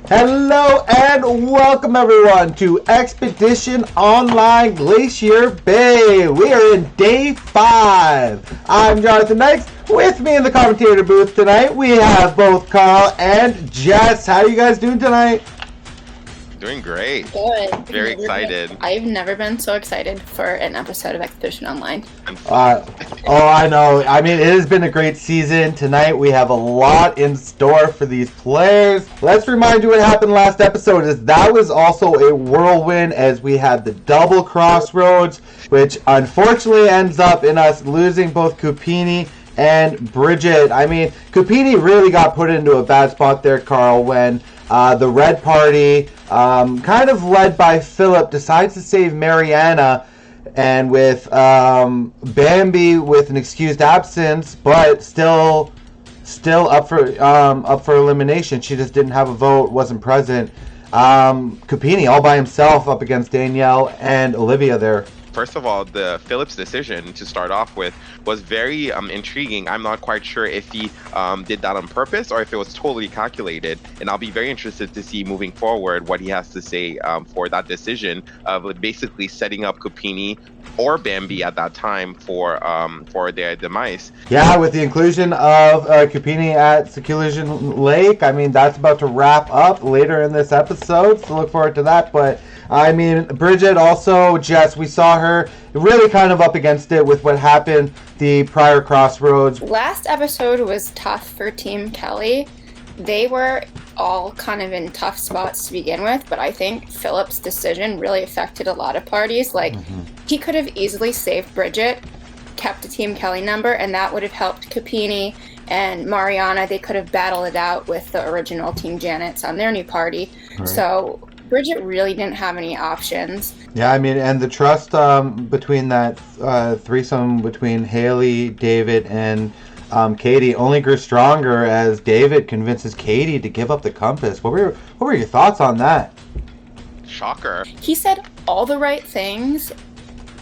Hello and welcome everyone to Expedition Online Glacier Bay. We are in day 5. I'm Jonathan Knights. With me in the commentator booth tonight, we have both Carl and Jess. How are you guys doing tonight? Doing great. Good. Very excited. I've never been so excited for an episode of Expedition Online. I know. I mean, it has been a great season. Tonight we have a lot in store for these players. Let's remind you what happened last episode. That was also a whirlwind as we had the double crossroads, which unfortunately ends up in us losing both Cupini and Bridget. I mean, Cupini really got put into a bad spot there, Carl, when the Red Party, kind of led by Philip, decides to save Mariana, and with Bambi with an excused absence, but still up for elimination. She just didn't have a vote, wasn't present. Cupini all by himself up against Danielle and Olivia there. First of all, the Phillips decision to start off with was very intriguing. I'm not quite sure if he did that on purpose or if it was totally calculated. And I'll be very interested to see moving forward what he has to say for that decision of basically setting up Cupini or Bambi at that time for their demise. Yeah, with the inclusion of Cupini at Secluded Lake, I mean, that's about to wrap up later in this episode, so look forward to that. But I mean, Bridget also, Jess, we saw her really kind of up against it with what happened the prior crossroads. Last episode was tough for Team Kelly. They were all kind of in tough spots to begin with, but I think Philip's decision really affected a lot of parties. He could have easily saved Bridget, kept a Team Kelly number, and that would have helped Cupini and Mariana. They could have battled it out with the original Team Janet's on their new party. Right. So Bridget really didn't have any options. Yeah, I mean, and the trust between that threesome between Haley, David, and Katie only grew stronger as David convinces Katie to give up the compass. What were your thoughts on that? Shocker. He said all the right things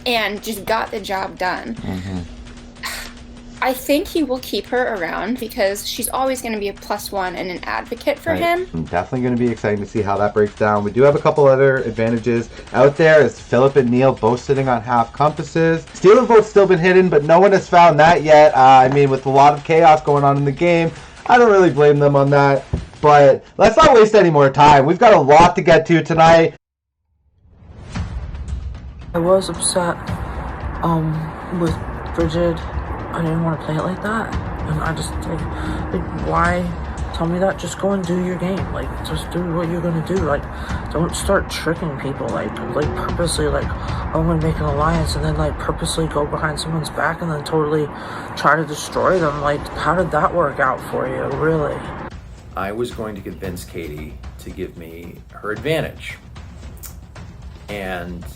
and just got the job done. Mm-hmm. I think he will keep her around because she's always going to be a +1 and an advocate for him. Definitely going to be exciting to see how that breaks down. We do have a couple other advantages out there as Philip and Neil both sitting on half compasses. Steal a vote's still been hidden, but no one has found that yet. I mean, with a lot of chaos going on in the game, I don't really blame them on that. But let's not waste any more time. We've got a lot to get to tonight. I was upset with Bridget. I didn't want to play it like that, and I just like why tell me that? Just go and do your game. Like, just do what you're gonna do. Like, don't start tricking people. Like purposely. Like, oh, I'm gonna make an alliance, and then like purposely go behind someone's back and then totally try to destroy them. Like, how did that work out for you? Really? I was going to convince Katie to give me her advantage, and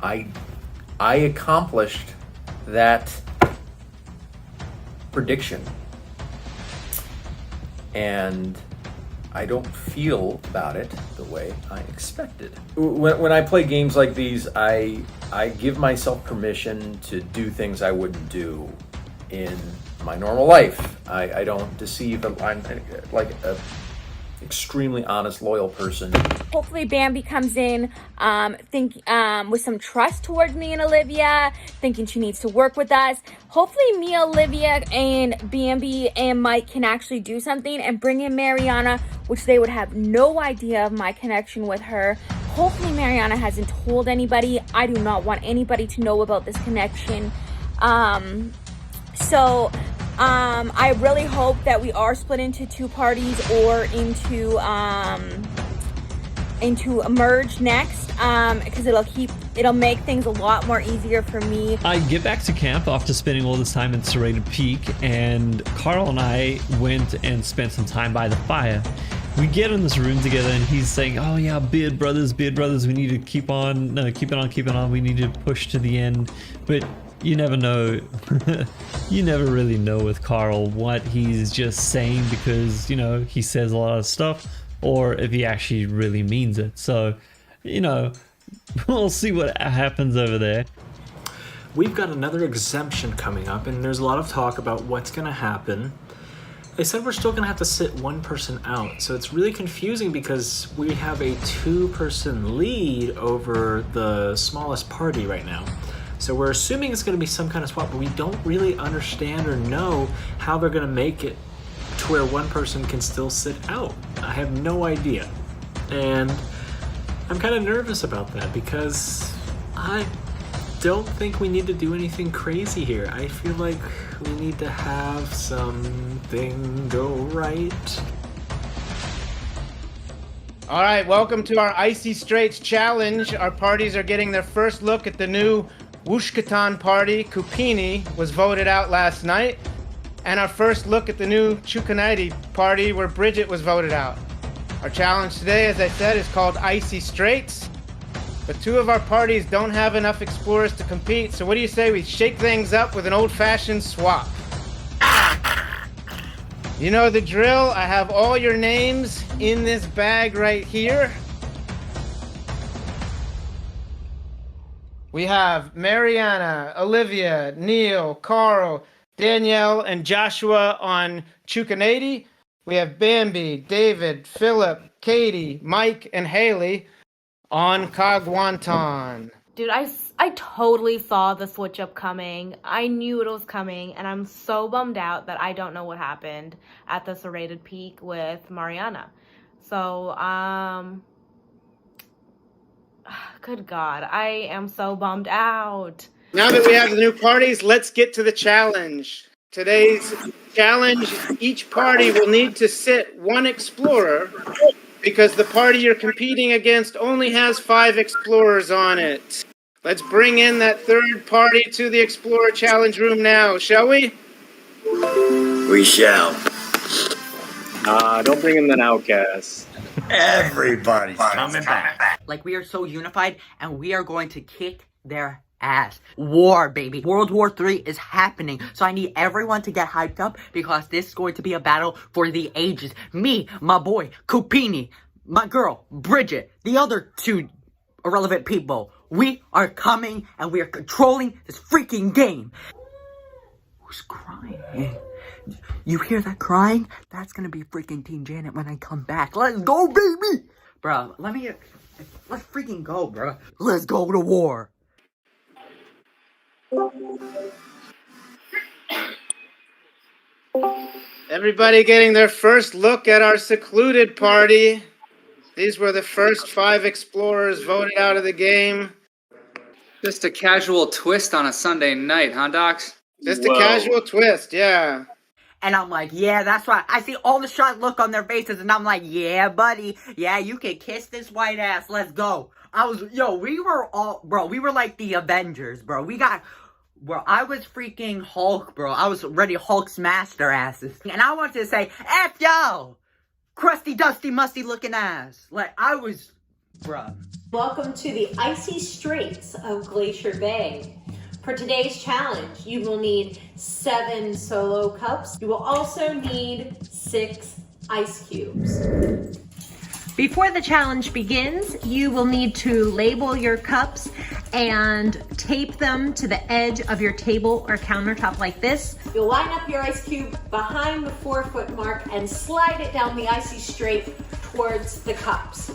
I accomplished that prediction, and I don't feel about it the way I expected. When I play games like these, I give myself permission to do things I wouldn't do in my normal life. I don't deceive. I'm like a extremely honest, loyal person. Hopefully Bambi comes in with some trust towards me and Olivia, thinking she needs to work with us. Hopefully me, Olivia, and Bambi and Mike can actually do something and bring in Mariana, which they would have no idea of my connection with her. Hopefully Mariana hasn't told anybody. I do not want anybody to know about this connection. I really hope that we are split into two parties or into merge next, because it'll make things a lot more easier for me. I get back to camp after spending all this time in Serrated Peak, and Carl and I went and spent some time by the fire. We get in this room together, and he's saying, "Oh yeah, Beard Brothers, we need to keep on, we need to push to the end." But you never know. You never really know with Carl what he's just saying because, he says a lot of stuff, or if he actually really means it. So, we'll see what happens over there. We've got another exemption coming up, and there's a lot of talk about what's going to happen They said we're still going to have to sit one person out. So it's really confusing because we have a 2-person lead over the smallest party right now. So we're assuming it's going to be some kind of swap, but we don't really understand or know how they're going to make it to where one person can still sit out. I have no idea. And I'm kind of nervous about that because I don't think we need to do anything crazy here. I feel like we need to have something go right. All right, welcome to our Icy Straits Challenge. Our parties are getting their first look at the new Wushkatan party. Kupini was voted out last night. And our first look at the new Chukanite party where Bridget was voted out. Our challenge today, as I said, is called Icy Straits. But 2 of our parties don't have enough explorers to compete, so what do you say we shake things up with an old-fashioned swap? You know the drill. I have all your names in this bag right here. We have Mariana, Olivia, Neil, Carl, Danielle, and Joshua on Chukanady. We have Bambi, David, Philip, Katie, Mike, and Haley on Kagwantan. Dude, I totally saw the switch up coming. I knew it was coming, and I'm so bummed out that I don't know what happened at the Serrated Peak with Mariana. So, good God, I am so bummed out. Now that we have the new parties, let's get to the challenge. Today's challenge, each party will need to sit one explorer because the party you're competing against only has 5 explorers on it. Let's bring in that third party to the Explorer Challenge room now, shall we? We shall. Don't bring in that outcast. Everybody's coming back. Like, we are so unified, and we are going to kick their ass. War, baby. World War III is happening, so I need everyone to get hyped up because this is going to be a battle for the ages. Me, my boy, Kupini, my girl, Bridget, the other 2 irrelevant people. We are coming, and we are controlling this freaking game. Who's crying? You hear that crying? That's gonna be freaking Team Janet when I come back. Let's go, baby! Bro, let's freaking go, bro. Let's go to war. Everybody getting their first look at our Secluded party. These were the first 5 explorers voted out of the game. Just a casual twist on a Sunday night, huh, Docs? Just a casual twist, yeah. And I'm like, yeah, that's right. I see all the shocked look on their faces, and I'm like, yeah, buddy. Yeah, you can kiss this white ass. Let's go. We were like the Avengers, bro. I was freaking Hulk, bro. I was ready to Hulk smash their asses. And I wanted to say, F y'all! Crusty, dusty, musty looking ass. Like, I was, bruh. Welcome to the Icy Straits of Glacier Bay. For today's challenge, you will need 7 solo cups. You will also need 6 ice cubes. Before the challenge begins, you will need to label your cups and tape them to the edge of your table or countertop like this. You'll line up your ice cube behind the 4-foot mark and slide it down the icy straight towards the cups.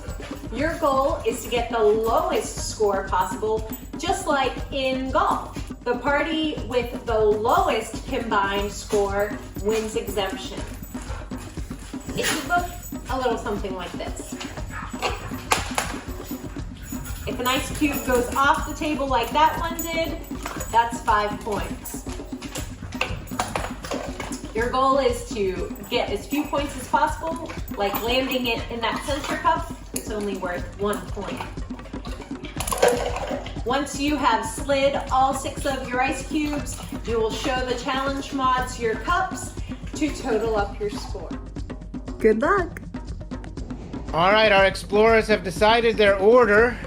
Your goal is to get the lowest score possible, just like in golf. The party with the lowest combined score wins exemption. It should look a little something like this. If an ice cube goes off the table like that one did, that's 5 points. Your goal is to get as few points as possible, like landing it in that center cup. It's only worth 1 point. Once you have slid all 6 of your ice cubes, you will show the challenge mods your cups to total up your score. Good luck. All right, our explorers have decided their order,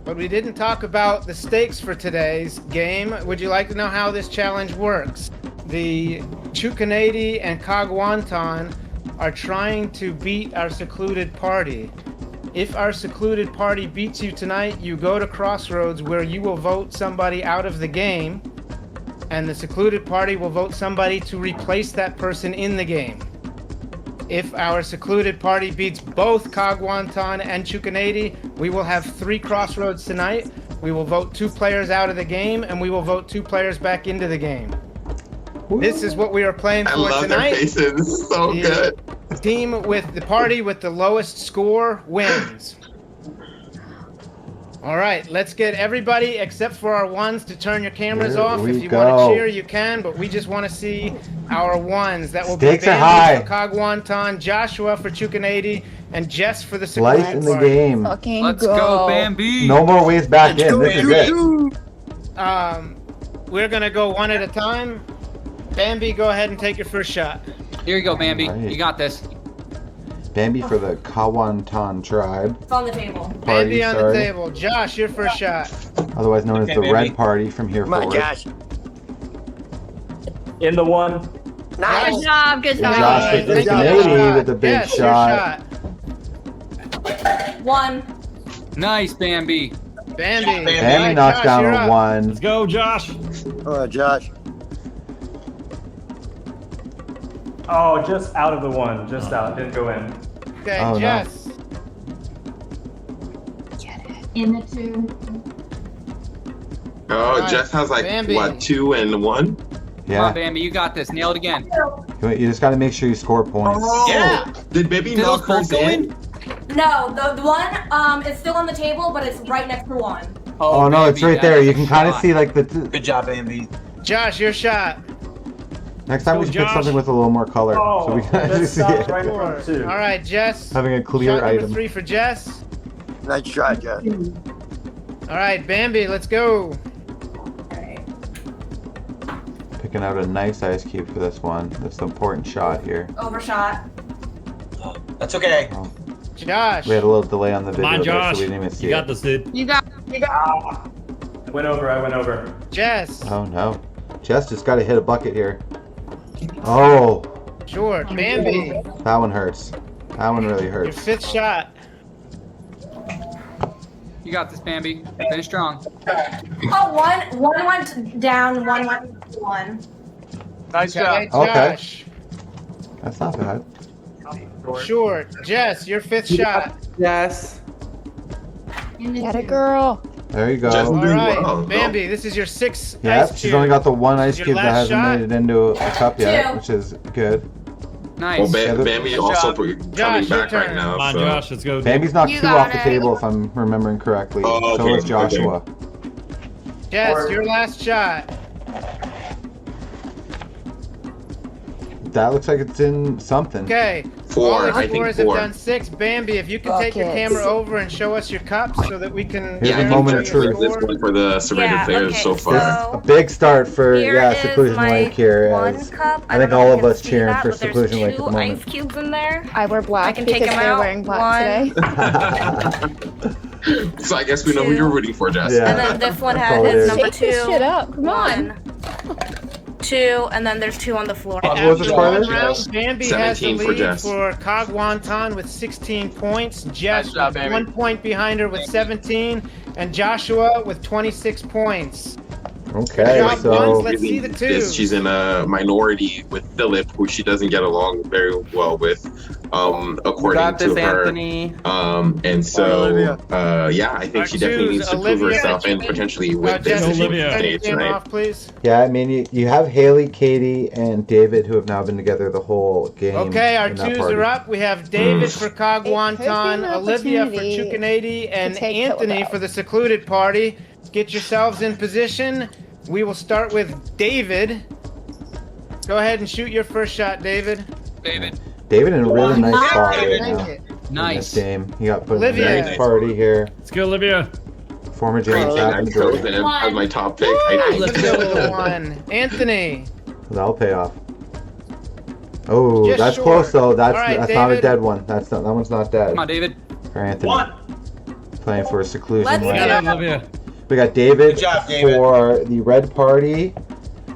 but we didn't talk about the stakes for today's game. Would you like to know how this challenge works? The Chukanady and Kagwantan are trying to beat our Secluded party. If our Secluded party beats you tonight, you go to Crossroads where you will vote somebody out of the game. and the secluded party will vote somebody to replace that person in the game. If our secluded party beats both Kagwantan and Chukanady, we will have 3 crossroads tonight. We will vote 2 players out of the game, and we will vote 2 players back into the game. This is what we are playing for tonight. I love their faces. This is so good. Team with the party with the lowest score wins. All right, let's get everybody except for our ones to turn your cameras off. If you want to cheer, you can, but we just want to see our ones. That will Stakes be are high. Bambi for Kagwantan, Joshua for Chukanady, and Jess for the secluded Life in the party. game. Let's go, Bambi. No more ways back in. This is it. We're gonna go one at a time. Bambi, go ahead and take your first shot. Here you go, Bambi. Alright. You got this. Bambi for the Kagwantan tribe. It's on the table. Bambi on the table. Josh, your first shot. Otherwise known as the Bambi. Red Party from here Come on, forward. Josh. In the 1. Nice. Good job. Good And job. Josh with the Take your Canadian shot. with the big Yes, your shot. 1. Nice, Bambi. Bambi. Bambi knocks Josh, down you're a up. 1. Let's go, Josh. Josh. Oh, just out of the 1. Just out. Didn't go in. Okay, Oh, no. Jess. In the 2. Oh, Alright, Jess has like, Bambi. what, 2 and 1? Come Yeah. on, Bambi. You got this. Nail it again. You just got to make sure you score points. Yeah. Did Baby Did those knock both hers go in? in? No, the 1 is still on the table, but it's right next to 1. Oh, no, it's Bambi, right there. that You is can a kind of shot. see like the... Good job, Bambi. Josh, your shot. Next time Go, we should pick Josh. something with a little more color. So we can actually just see stop it. right in front of 2. All right, Jess. Having a clear Shot number item. 3 for Jess. Nice shot, Josh. All right, Bambi, let's go. Picking out a nice ice cube for this one. That's the important shot here. Overshot. That's okay. Josh. We had a little delay on the Come video on, there, Josh. so we didn't even see You got it. this, dude. You got. I went over. Jess. Oh no. Jess just got to hit a bucket here. Oh, Short. Bambi. that one hurts. That one really Your hurts. 5th shot. You got this, Bambi. Finish strong. Oh, one went down, 1 went 1. Nice Okay, job. Okay. Josh. That's not bad. Short. Jess, your 5th shot. Yes. Get it, girl. There you go. Just- All right, Wow. Bambi, this is your 6th Yeah, ice she's cube. only got the one ice Your cube that last hasn't shot. made it into a cup yet, 2. which is good. Nice. Well, Yeah, Bambi good also job. coming Josh, your back right turn. now. Come on, so. Josh. Let's go. dude. Bambi's knocked You 2 off got the it. table if I'm remembering correctly. Oh, So okay, is Joshua. Jess, your last shot. That looks like it's in something. Okay. 4, All the I think scorers have 4. done 6. Bambi, if you can take your Buckets. camera over and show us your cups so that we can. Here's a share moment your of truth. This score. one for the serrated Yeah, players okay, so far. A big start for Here is Seclusion my Lake here. one As cup. I don't think know all if of you can us see cheering that, for but there's Seclusion Lake at the 2 moment. ice cubes in there. I wear black I can because take 'em they're out. wearing black today. So I guess we know who you're rooting for, Jess. Yeah. And then this one That's all has it his is. number Shake 2. this shit up. Come on. 2, and then there's 2 on the floor. What was the After score one there? round, Bambi has the 17 for lead Jess. for Kagwantan with 16 points. Jess Nice job, with Bambi. 1 point behind her with 17, and Joshua with 26 points. Okay, job, so Buns. Let's see the twos. She's in a minority with Philip, who she doesn't get along very well with, according to her. Anthony. And so, Olivia. yeah, I think she Choose definitely needs to prove Olivia. herself and potentially win Jess, this if you Olivia. can turn your stage camera tonight. off, please. yeah, I mean you have Haley, Katie, and David who have now been together the whole game. Okay, our in that twos party. are up. We have David for It could be Kagwantan, an Olivia for opportunity Chukanady, and to take Anthony Philip out. for the Secluded Party. Get yourselves in position. We will start with David. Go ahead and shoot your first shot, David. David. David in a really nice spot right Take now. it. In this Nice. game, he got put Olivia. in a nice party here. Let's go, Olivia. Former James I'm Jackson chosen Jordan. as my top pick. I think. Let's go with the 1. Anthony. That'll pay off. Oh, Just that's short. close though. That's All right, that's not a David. dead one. That one's not dead. Come on, David. For Anthony. Playing for Seclusion Let's Lake. get Olivia. We got David Good job, David. for the red party,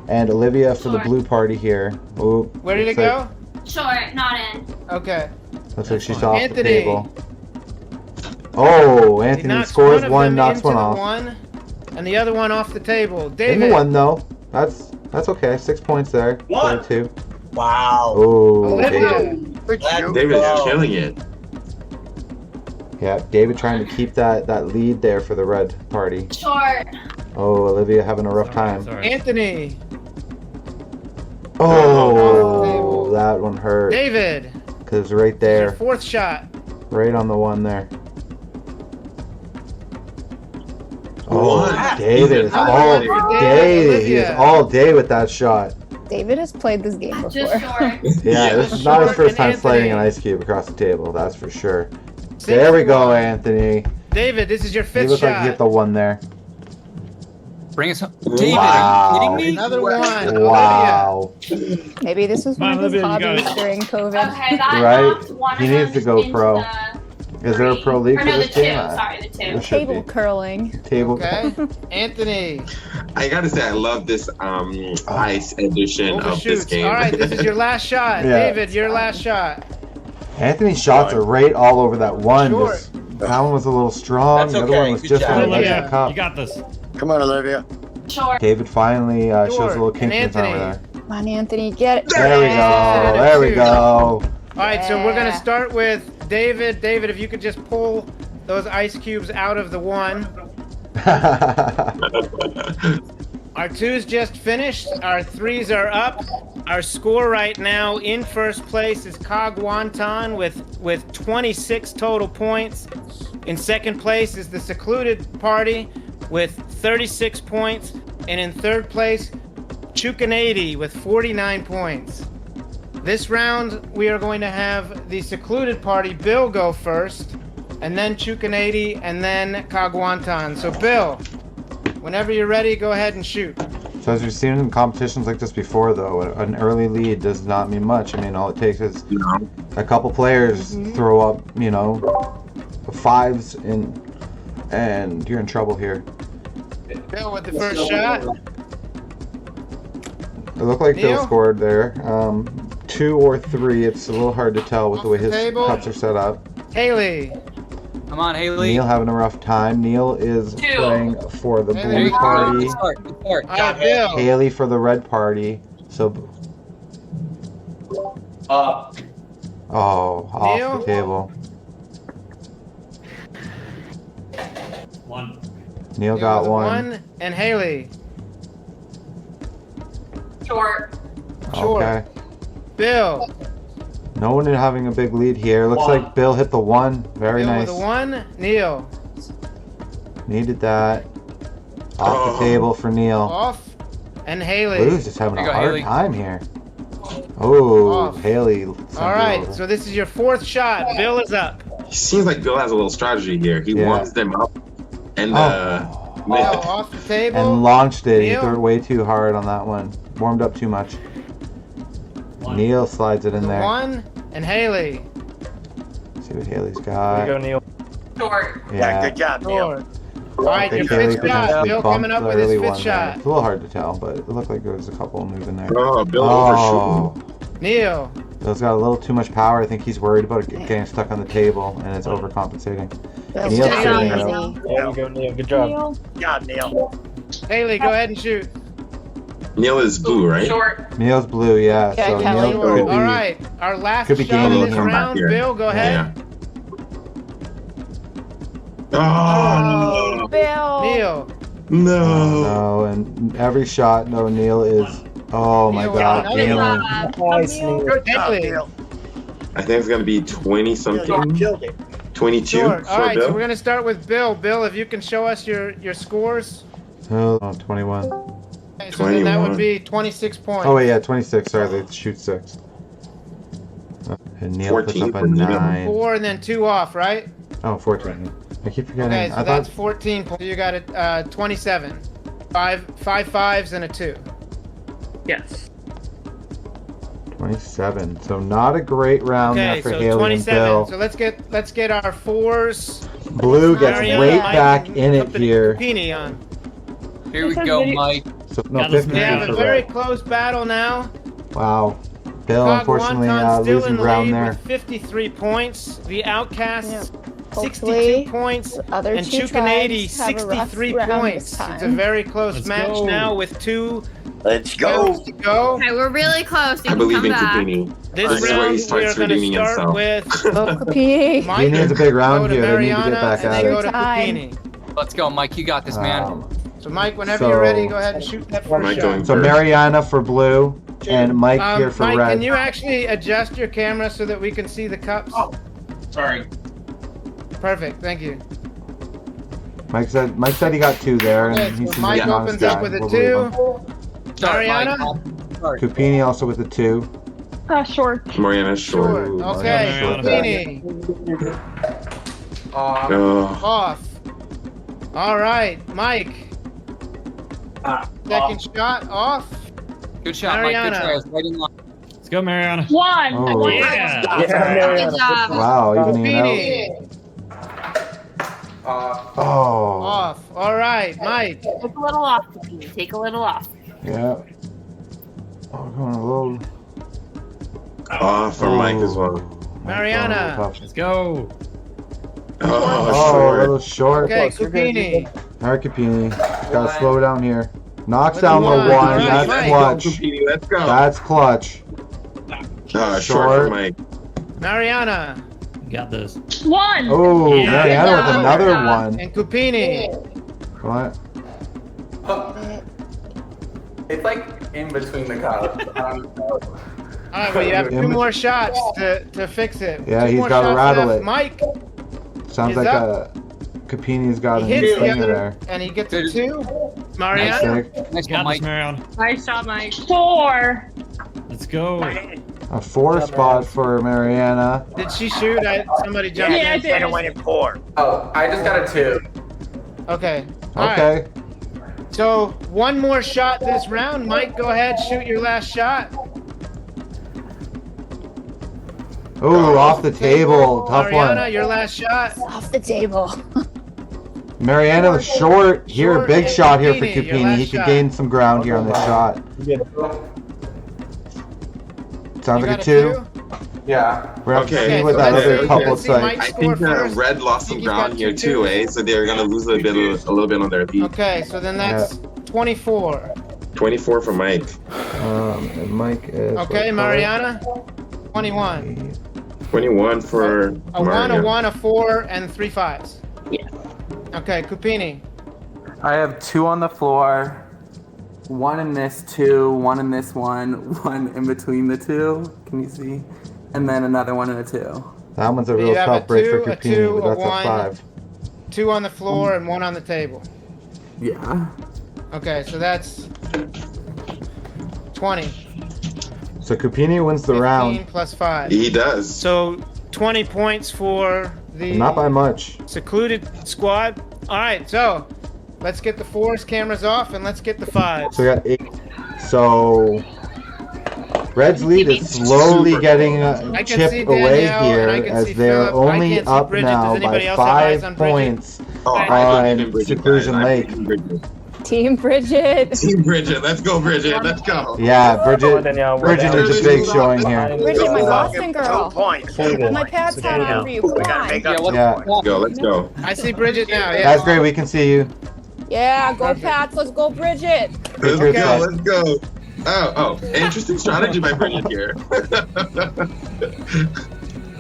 and Olivia for the blue party here. Ooh, Where did it looks go? Short, not in. Okay. Looks like she's off the Anthony. table. Oh, He Anthony knocks scores of one, them knocks into one the off. one, and the other one off the table. In David. the one though. That's okay. 6 points there. What? 2. Wow. Oh, Olivia. David. David is killing it. Yeah, David trying to keep that lead there for the red party. Short. Oh, Olivia having a rough time. Anthony. Oh, that one hurt. David. Because right Your there. fourth shot. Right on the one there. Oh, What? David is all day. He is all day with that shot. David has played this game before. Just short. Yeah, this is not his first time Anthony. sliding an ice cube across the table, that's for sure. There we go, Anthony. David, this is your He fifth looked like shot. he hit the one there. Bring us home. David, Wow. are you kidding me? Another one. Wow. Maybe this was one of his Olivia, you got hobbies it. during COVID. Okay, that Right? knocked one He of needs to them go into pro. the Is there a pro league or for no, this the two. game? Sorry, the two. There should Table be. curling. Table. Okay. Anthony. I gotta say, I love this ice edition of this Overshoots. game. All right, this is your last shot. Yeah. David, your last shot. Anthony's shots are right all over that one. Short. Just, that one was a little strong. That's the other okay. one was Good just job. on the edge of Olivia, the cup. you got this. Come on, Olivia. Short. David finally shows a little Short. kink in his And armor there. Anthony. Come on, Anthony, get it. There we go. There we go. All right, so we're gonna Yeah. start with David. David, if you could just pull those ice cubes out of the one. Our twos just finished. Our threes are up. Our score right now in first place is Kagwantan with 26 total points. In second place is the Secluded Party with 36 points. And in third place, Chukanady with 49 points. This round, we are going to have the Secluded Party, Bill, go first, and then Chukanady, and then Kagwantan. So, Bill, whenever you're ready, go ahead and shoot. So as we've seen in competitions like this before, though, an early lead does not mean much. I mean, all it takes is a couple players throw up, fives, and you're in trouble here. Bill with the first shot. It looked like Bill Neil? scored there. 2 or 3. It's a little hard to tell with the way his table. cups are set up. Haley. Come on, Haley. Neil having a rough time. Neil is Two. playing for the Haley. blue party. Good start. Good start. All right, Bill. Haley for the red party. So, off Neil? the table. One. Neil got with one. And Haley. Short. Short. Okay. Bill. No one is having a big lead here. Looks like Bill hit the 1. Very Bill nice. with a 1. Neil. Needed that. Off the table for Neil. Off. And Haley. Blue's just having There a you go, hard Haley. time here. Oh, Off. Haley. All right, so this is your fourth shot. Bill is up. It seems like Bill has a little strategy here. He Yeah. warms them up, and Bill off the table. And launched it. He Neil? threw it way too hard on that one. Warmed up too much. Neil slides it in there. 1. And Haley. See what Haley's got. Neil. Short. Yeah. Good job, Neil. Short. All right, I think your Haley fifth shot. potentially Bill bumped coming up the with his early fifth one there. shot. It's a little hard to tell, but it looked like there was a couple moving there. Oh, Bill Oh, overshooting. Neil. Bill's got a little too much power. I think he's worried about it getting stuck on the table, and it's overcompensating. Bill's Neil's down sitting easy. there. There you go, Neil. Good job. Good job, Neil. Haley, go ahead and shoot. Neil is blue, right? Short. Neil's blue, yeah. Yeah, So Kelly. Neil Short. could be. All right, our last could be shot gaining of this him back round. here. Bill, go ahead. Yeah. Oh, Bill. Neil. no. No, and every shot, no, Neil is. Oh my Neil, God, another Neil. one. Nice, Neil. Good, Good job, Haley. Neil. I think it's gonna be 20 You something. killed it. 22 Short. All for right, Bill. so we're gonna start with Bill. Bill, if you can show us your scores. Oh, 21. Okay, so then that 21. would be 26 points. Oh, wait, yeah, 26. Sorry, they shoot 6. And Neil puts 14 up a for Neil. 9. 4 and then 2 off, right? Oh, 14. I keep forgetting. Okay, so I that's thought 14 points. So you got it 27. Five fives and a 2. Yes. 27. So not a great round Okay, there for so Haley and 27. Bill. So let's get our 4s. Blue gets Mariana, right Mike, back and in it company here. Pini on. Here we go, Mike. So, no, Got us 50 We have for a very red. close battle now. Wow. Bill, Kagwantan unfortunately, still losing in ground lead there. with 53 points. The Outcasts, Hopefully, 62 points. the other And two Chukanady, tribes have a rough 63 round points. this time. It's a very close Let's match go. now with two Let's go. Go. Okay, we're really close. You I can believe come in back. Kupini. This This is where he round, we starts are going to redeeming start himself. with Go, Kupini. Mike. Kupini needs a big round go to here. They need to Mariana, get back and at then it. go to Time. Kupini. Let's go, Mike. You got this, man. So, Mike, whenever So- you're ready, go ahead and shoot that first Mike shot. going So first. Mariana for blue and Mike here for Mike, red. can you actually adjust your camera so that we can see the cups? Sorry. Perfect, thank you. Mike said he got 2 there, and Okay, he so seems Mike like an honest opens guy. up with a We'll believe 2. him. Start, Mariana? Mike. Start. Kupini also with a 2. Short. Mariana Short. short. Okay, Short. Kupini. Oh. Off. All right, Mike. Second shot, off. Good shot, Mike. Mariana. Good try. I was right in line. Let's go, Mariana. One. Oh. Yeah. Good job. Wow, evening it Kupini. out. Oh. Off. All right, Mike. Take a little off, Kupini. Take a little off. Yeah. Oh, going a little. Off for Mike as well. Mariana. Let's go. Oh, Oh, a little short. short. Okay, Kupini. Alright, Kupini. Gotta slow down here. Knocks With down a the one. 1. Alright, That's Mike. clutch. Kupini, let's go. That's clutch. Short Short. for Mike. Mariana. You got this. One. Oh, Yeah. Mariana with Yeah. another 1. And Kupini. What? It's like in between the cups. All right, well, you have 2 more shots to fix it. Yeah, 2 he's more gotta shots rattle left. it. Mike, Sounds He's like up. Kupini's got he an hits the stinger other, there. and he gets a Good. 2. That's Mariana. sick. Nice Got one, this, Mike. Mariana. Nice job, Mike. 4. Let's go. A 4 spot for Mariana. Did she shoot? Somebody jumped Yeah, I in. did. And it went in 4. Oh, I just got a 2. Okay. All right. Okay. So 1 more shot this round. Mike, go ahead, shoot your last shot. Ooh, off the table. Tough Mariana, one. your last shot. Off the table. Mariana was short here. Short Big and shot here for Kupini, your Kupini. last He could shot. gain some ground here on this shot. Sounds You like got a 2. Yeah. We're have to Okay. see what so that let's other see- couple let's see like. Mike's I score think first. Red lost some Think he's got ground here 2 too, twos. eh? So they're gonna lose a little bit on their lead. Okay, so then that's 24. 24 for Mike. And Mike is. Okay, Mariana. 21. 21 for A 1, Mario. a 1, a 4, and 3 5s. Yeah. Okay, Kupini. I have 2 on the floor. 1 in this 2, 1 in this 1 in between the 2. Can you see? And then another 1 and a 2. That one's a You real have tough a break 2, for a Kupini, 2, but a that's a 1. 5. 2 on the floor and 1 on the table. Yeah. Okay, so that's 20. So Kupini wins the 15 round. plus 5. He does. So 20 points for the Not by much. Secluded squad. All right, so let's get the 4s cameras off and let's get the 5s. So we got 8. So Red's lead is slowly getting I can see chipped away Danielle, here and I can as see they're Philip. I only can't see up Bridget. now Does anybody by else have eyes 5 on Bridget? points Oh, I believe in on Bridget. Seclusion guys. I Lake. believe in Bridget. Team Bridget. Team Bridget, let's go, Bridget. Let's go. Yeah, Bridget needs a big showing here. Bridget, my Go. Boston girl. 2 points. My pants hat on for you. We Come gotta on. make up. Yeah, Let's go. Let's go. I see Bridget now. Yeah. that's great. We can see you. Yeah, go Pats. Let's go, Bridget. Let's Okay. go. Let's go. Oh, interesting strategy by Bridget here.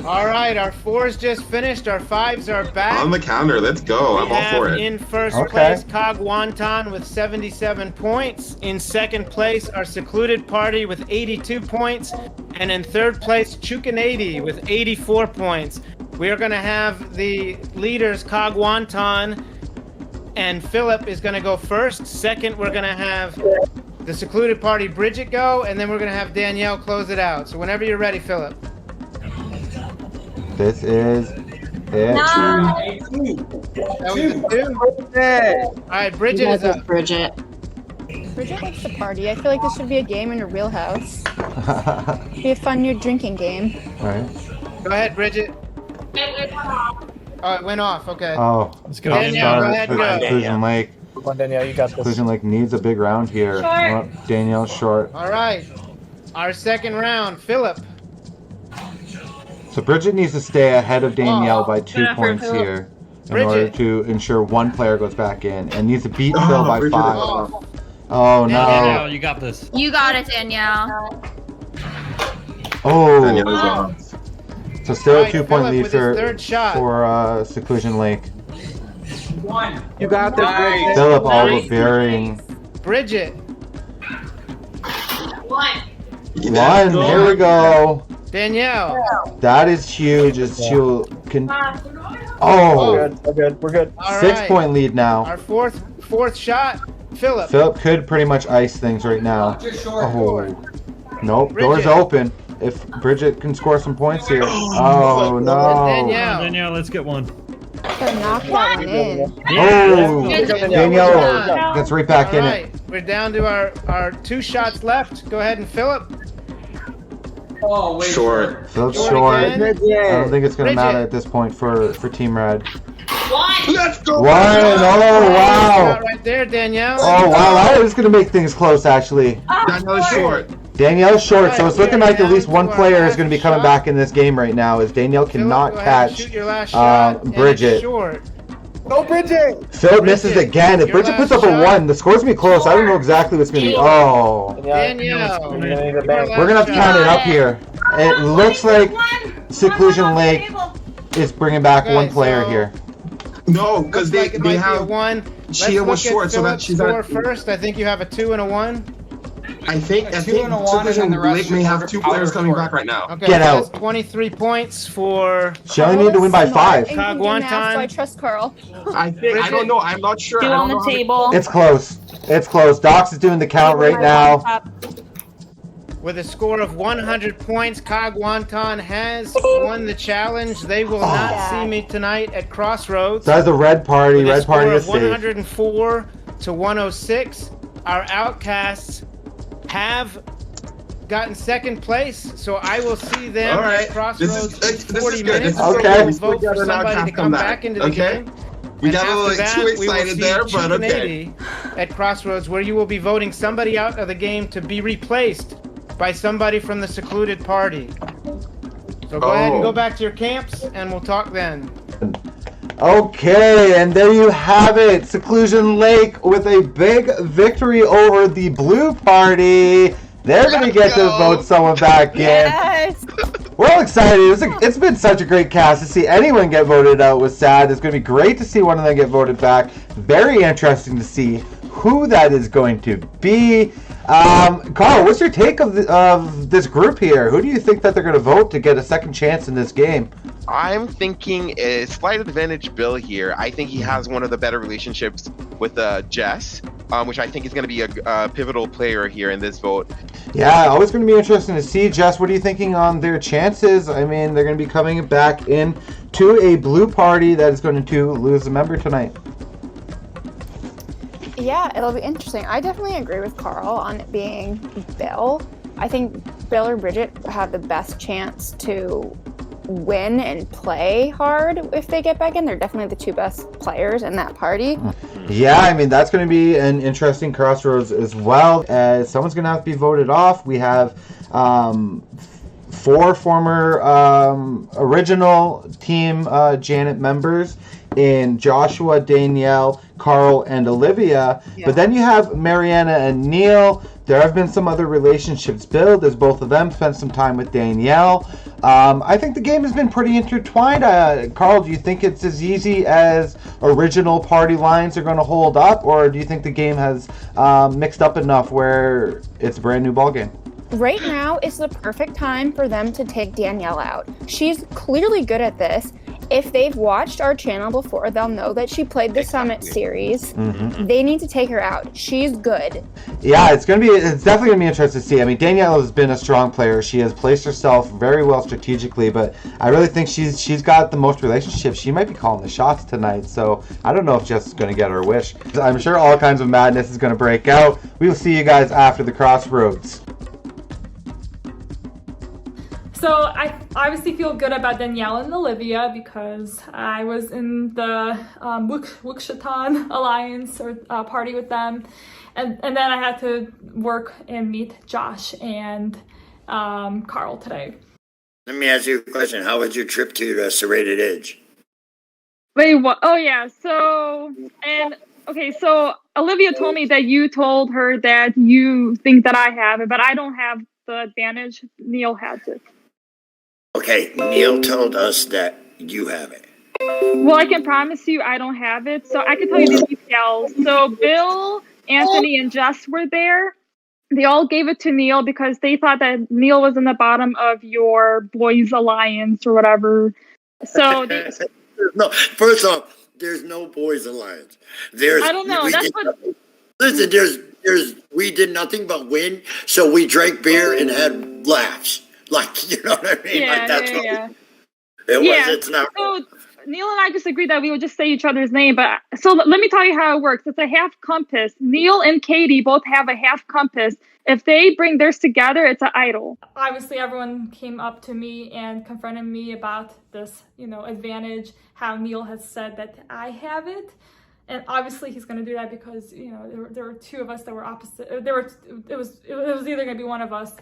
All right, our 4s just finished. Our 5s are back. On the counter. Let's go. I'm We all for have it. in first Okay. place Cog Wonton with 77 points. In second place, our Secluded Party with 82 points. And in third place, Chukanady with 84 points. We are going to have the leaders, Cog Wonton and Philip is going to go first. Second, we're going to have the Secluded Party, Bridget, go. And then we're going to have Danielle close it out. So whenever you're ready, Philip. This is it. That was a 2. All right, Bridget is up. Bridget. Bridget likes to party. I feel like this should be a game in a real house. Be a fun new drinking game. Right. Go ahead, Bridget. Oh, it went off. Okay. Oh, Let's go. Danielle, go ahead, for go. Seclusion Lake. Come on, Danielle, you got this. Seclusion Lake needs a big round here. Short. Oh, Danielle's short. All right. Our second round, Philip. So Bridget needs to stay ahead of Danielle by 2 effort, points Philip. here in Bridget. order to ensure one player goes back in, and needs to beat Phil by Bridget. 5. Off. Oh no. Danielle, you got this. You got it, Danielle. Oh. So still a Alright, 2-point Philip lead with his third shot. for Seclusion Lake. You got this, Bridget. Philip overbearing. Bridget. One. Here we go. Danielle. That is huge. As she can. Oh. We're good. We're good. All 6-point right. lead now. Our fourth shot. Philip. Philip could pretty much ice things right now. Oh. Nope. Door's Bridget. open. If Bridget can score some points here. Oh no. Danielle, let's get one. So knock that one in. Oh. Yeah. Danielle gets right back in it. We're down to our 2 shots left. Go ahead and Philip. Oh, wait. Short. Philip's short. I again. don't think it's going to Bridget. matter at this point for Team Red. Let's go. One. Oh wow. Right there, Danielle. Oh wow. That is going to make things close actually. Danielle's short. Danielle's short, so it's looking like at least one to our player is last going to be coming shot. back in this game right now, as Danielle cannot Go ahead and catch shoot your last shot, and it's Bridget. short. Go, Bridget. Philip misses again. If your Bridget puts last up a shot. 1, the score's going to be close. I don't know exactly what's going to be. Oh. Danielle. You're gonna need a bang. We're going to have to count it up here. It looks like Seclusion Lake is bringing back Okay, one player so- here. No, because Looks like it they might be a have. 1. Chia was short, so that she's score not. first. I think you have a 2 and a 1. I think A 2 and a 1, and then Seclusion the rest Lake may is have 2 players outer coming court. back right now. Okay, Get so out. that's 23 points for She only need to win by 5. Kagwantan. So I trust Carl. I think I don't know. I'm not sure. 2 I don't on know the how to- table. It's close. It's close. Docs is doing the count right now. With a score of 100 points, Kagwantan has won the challenge. They will not see me tonight at Crossroads. That's the red party. With a Red party score is of safe. 104 to 106. Our outcasts have gotten second place, so I will see them All right. at Crossroads This in is 40 good. minutes. This is Okay. good. We'll We still vote for got an somebody to outcast come come back into the Okay. game. We And got a little after that, too we will excited see there, but Chicken okay. 80 at Crossroads, where you will be voting somebody out of the game to be replaced by somebody from the Secluded party. So go ahead and go back to your camps, and we'll talk then. Okay, and there you have it. Seclusion Lake with a big victory over the blue party. They're going to get to vote someone back in. Yes. We're all excited. It's been such a great cast. To see anyone get voted out was sad. It's going to be great to see one of them get voted back. Very interesting to see who that is going to be. Carl, what's your take of this group here? Who do you think that they're going to vote to get a second chance in this game? I'm thinking a slight advantage Bill here. I think he has one of the better relationships with Jess, which I think is going to be a pivotal player here in this vote. Yeah, always going to be interesting to see. Jess, what are you thinking on their chances? I mean, they're going to be coming back in to a blue party that is going to lose a member tonight. Yeah, it'll be interesting. I definitely agree with Carl on it being Bill. I think Bill or Bridget have the best chance to win and play hard if they get back in. They're definitely the 2 best players in that party. Yeah, I mean, that's going to be an interesting crossroads as well. As someone's going to have to be voted off. We have 4 former original Team Janet members in Joshua, Danielle, Carl, and Olivia. Yeah. But then you have Mariana and Neil. There have been some other relationships built as both of them spent some time with Danielle. I think the game has been pretty intertwined. Carl, do you think it's as easy as original party lines are going to hold up, or do you think the game has mixed up enough where it's a brand new ballgame? Right now is the perfect time for them to take Danielle out. She's clearly good at this. If they've watched our channel before, they'll know that she played the Summit series. Mm-hmm. They need to take her out. She's good. Yeah, it's definitely gonna be interesting to see. I mean, Danielle has been a strong player. She has placed herself very well strategically, but I really think she's got the most relationships. She might be calling the shots tonight. So I don't know if Jess is gonna get her wish. I'm sure all kinds of madness is gonna break out. We will see you guys after the crossroads. So I obviously feel good about Danielle and Olivia because I was in the Wuxatan Alliance or party with them. And then I had to work and meet Josh and Carl today. Let me ask you a question. How was your trip to Serrated Edge? Wait, what? Oh, yeah. So, and Okay, so Olivia told me that you told her that you think that I have it, but I don't have the advantage. Neil has it. Okay, Neil told us that you have it. Well, I can promise you I don't have it, so I can tell you the details. So Bill, Anthony, and Jess were there. They all gave it to Neil because they thought that Neil was in the bottom of your boys' alliance or whatever. So they, No, first off, there's no boys alliance. There's I don't know. That's what. Listen, there's we did nothing but win, so we drank beer and had laughs. Like, you know what I mean? Yeah, Like that's yeah. it was. It's not. So Neil and I just agreed that we would just say each other's name. But so let me tell you how it works. It's a half compass. Neil and Katie both have a half compass. If they bring theirs together, it's an idol. Obviously, everyone came up to me and confronted me about this, advantage. How Neil has said that I have it. And obviously he's going to do that because, there were two of us that were opposite. It was either going to be one of us.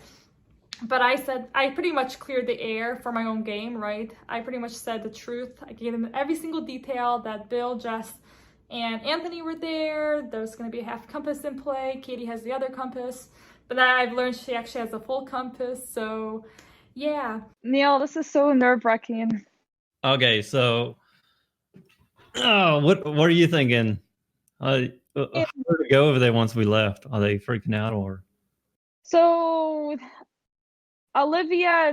But I said, I pretty much cleared the air for my own game, right? I pretty much said the truth. I gave them every single detail that Bill, Jess, and Anthony were there. There's going to be a half compass in play. Katie has the other compass. But then I've learned she actually has a full compass. So, yeah. Neil, this is so nerve-wracking. Okay, so what are you thinking? How did it go over there once we left? Are they freaking out or? So Olivia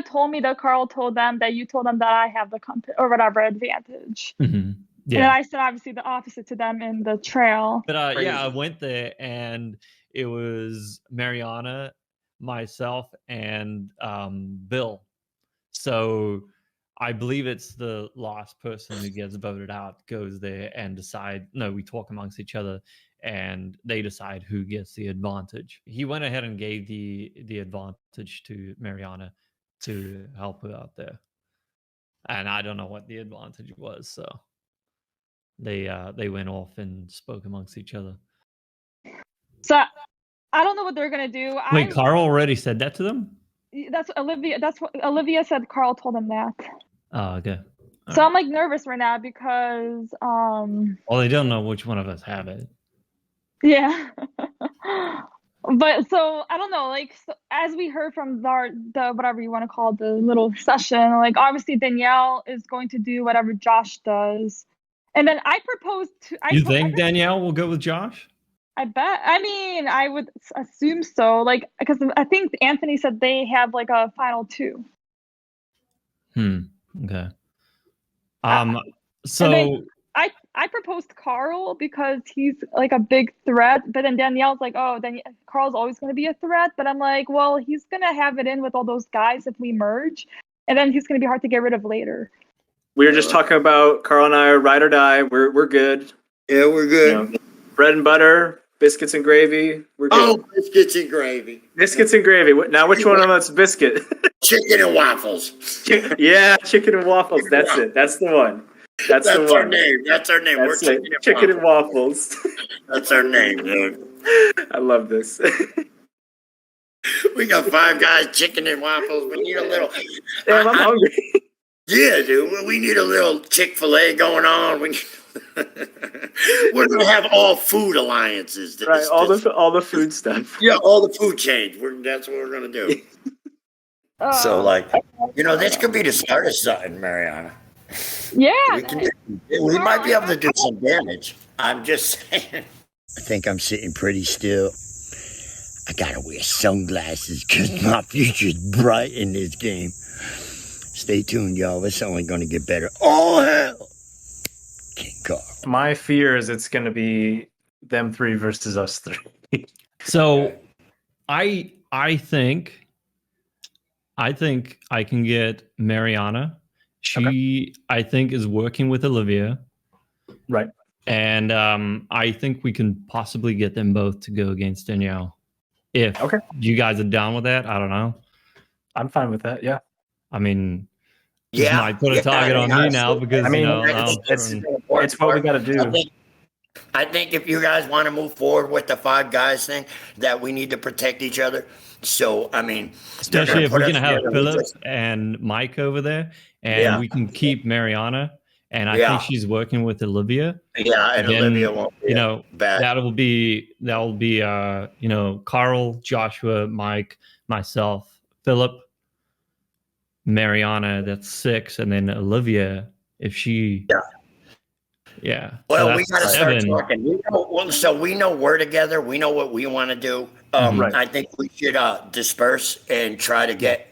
told me that Carl told them that you told them that I have the compass or whatever advantage. Mm-hmm. Yeah. And I said obviously the opposite to them in the trail. But I went there and it was Mariana, myself, and Bill. So I believe it's the last person who gets voted out goes there and we talk amongst each other and they decide who gets the advantage. He went ahead and gave the advantage to Mariana to help her out there. And I don't know what the advantage was, so they went off and spoke amongst each other. So I don't know what they're gonna do. Wait, Carl already said that to them? That's what Olivia said. Carl told him that. Oh, okay. So I'm like nervous right now because well, they don't know which one of us have it. Yeah. But so I don't know, like so, as we heard from the whatever you want to call it, the little session, like obviously Danielle is going to do whatever Josh does. And then I proposed to You think Danielle will go with Josh? I bet. I mean, I would assume so. Like, because I think Anthony said they have like a final two. Okay. So I proposed Carl because he's like a big threat, but then Danielle's like, oh, then Carl's always going to be a threat. But I'm like, well, he's going to have it in with all those guys if we merge, and then he's going to be hard to get rid of later. We were just talking about Carl and I are ride or die. We're good. Yeah, we're good. Bread and butter, biscuits and gravy. We're good. Oh, biscuits and gravy. Biscuits and gravy. Now, which one of us biscuit? Chicken and waffles. Yeah, chicken and waffles. That's it. That's the one. That's the one. Our name. That's our name. That's We're chicken and waffles. That's our name, dude. I love this. We got 5 guys, chicken and waffles. We need a little. Damn, I'm hungry. Yeah, dude. We need a little Chick-fil-A going on. We're gonna have all food alliances. Right, all the food stuff. Yeah, all the food chains. That's what we're gonna do. So, like, this could be the start of something, Mariana. Yeah, we might be able to do some damage. I'm just saying. I think I'm sitting pretty still. I gotta wear sunglasses because my future's bright in this game. Stay tuned, y'all. It's only gonna get better. Oh hell! King Carl. My fear is it's gonna be them 3 versus us 3. So, I think I can get Mariana. She, I think, is working with Olivia. Right. And I think we can possibly get them both to go against Danielle. If you guys are down with that, I don't know. I'm fine with that, yeah. I mean, you might put a target on me now because, it's what we got to do. I think if you guys want to move forward with the 5 guys thing, that we need to protect each other. So, I mean, especially if we're going to have Philip and Mike over there and we can keep Mariana and I Yeah. think she's working with Olivia. Yeah, and Then, Olivia won't be you know, bad. that'll be you know, Carl, Joshua, Mike, myself, Philip, Mariana. That's 6, and then Olivia, if she. Yeah. Well, so we that's got to start 7. talking. So we know we're together. We know what we want to do. Right. I think we should disperse and try to get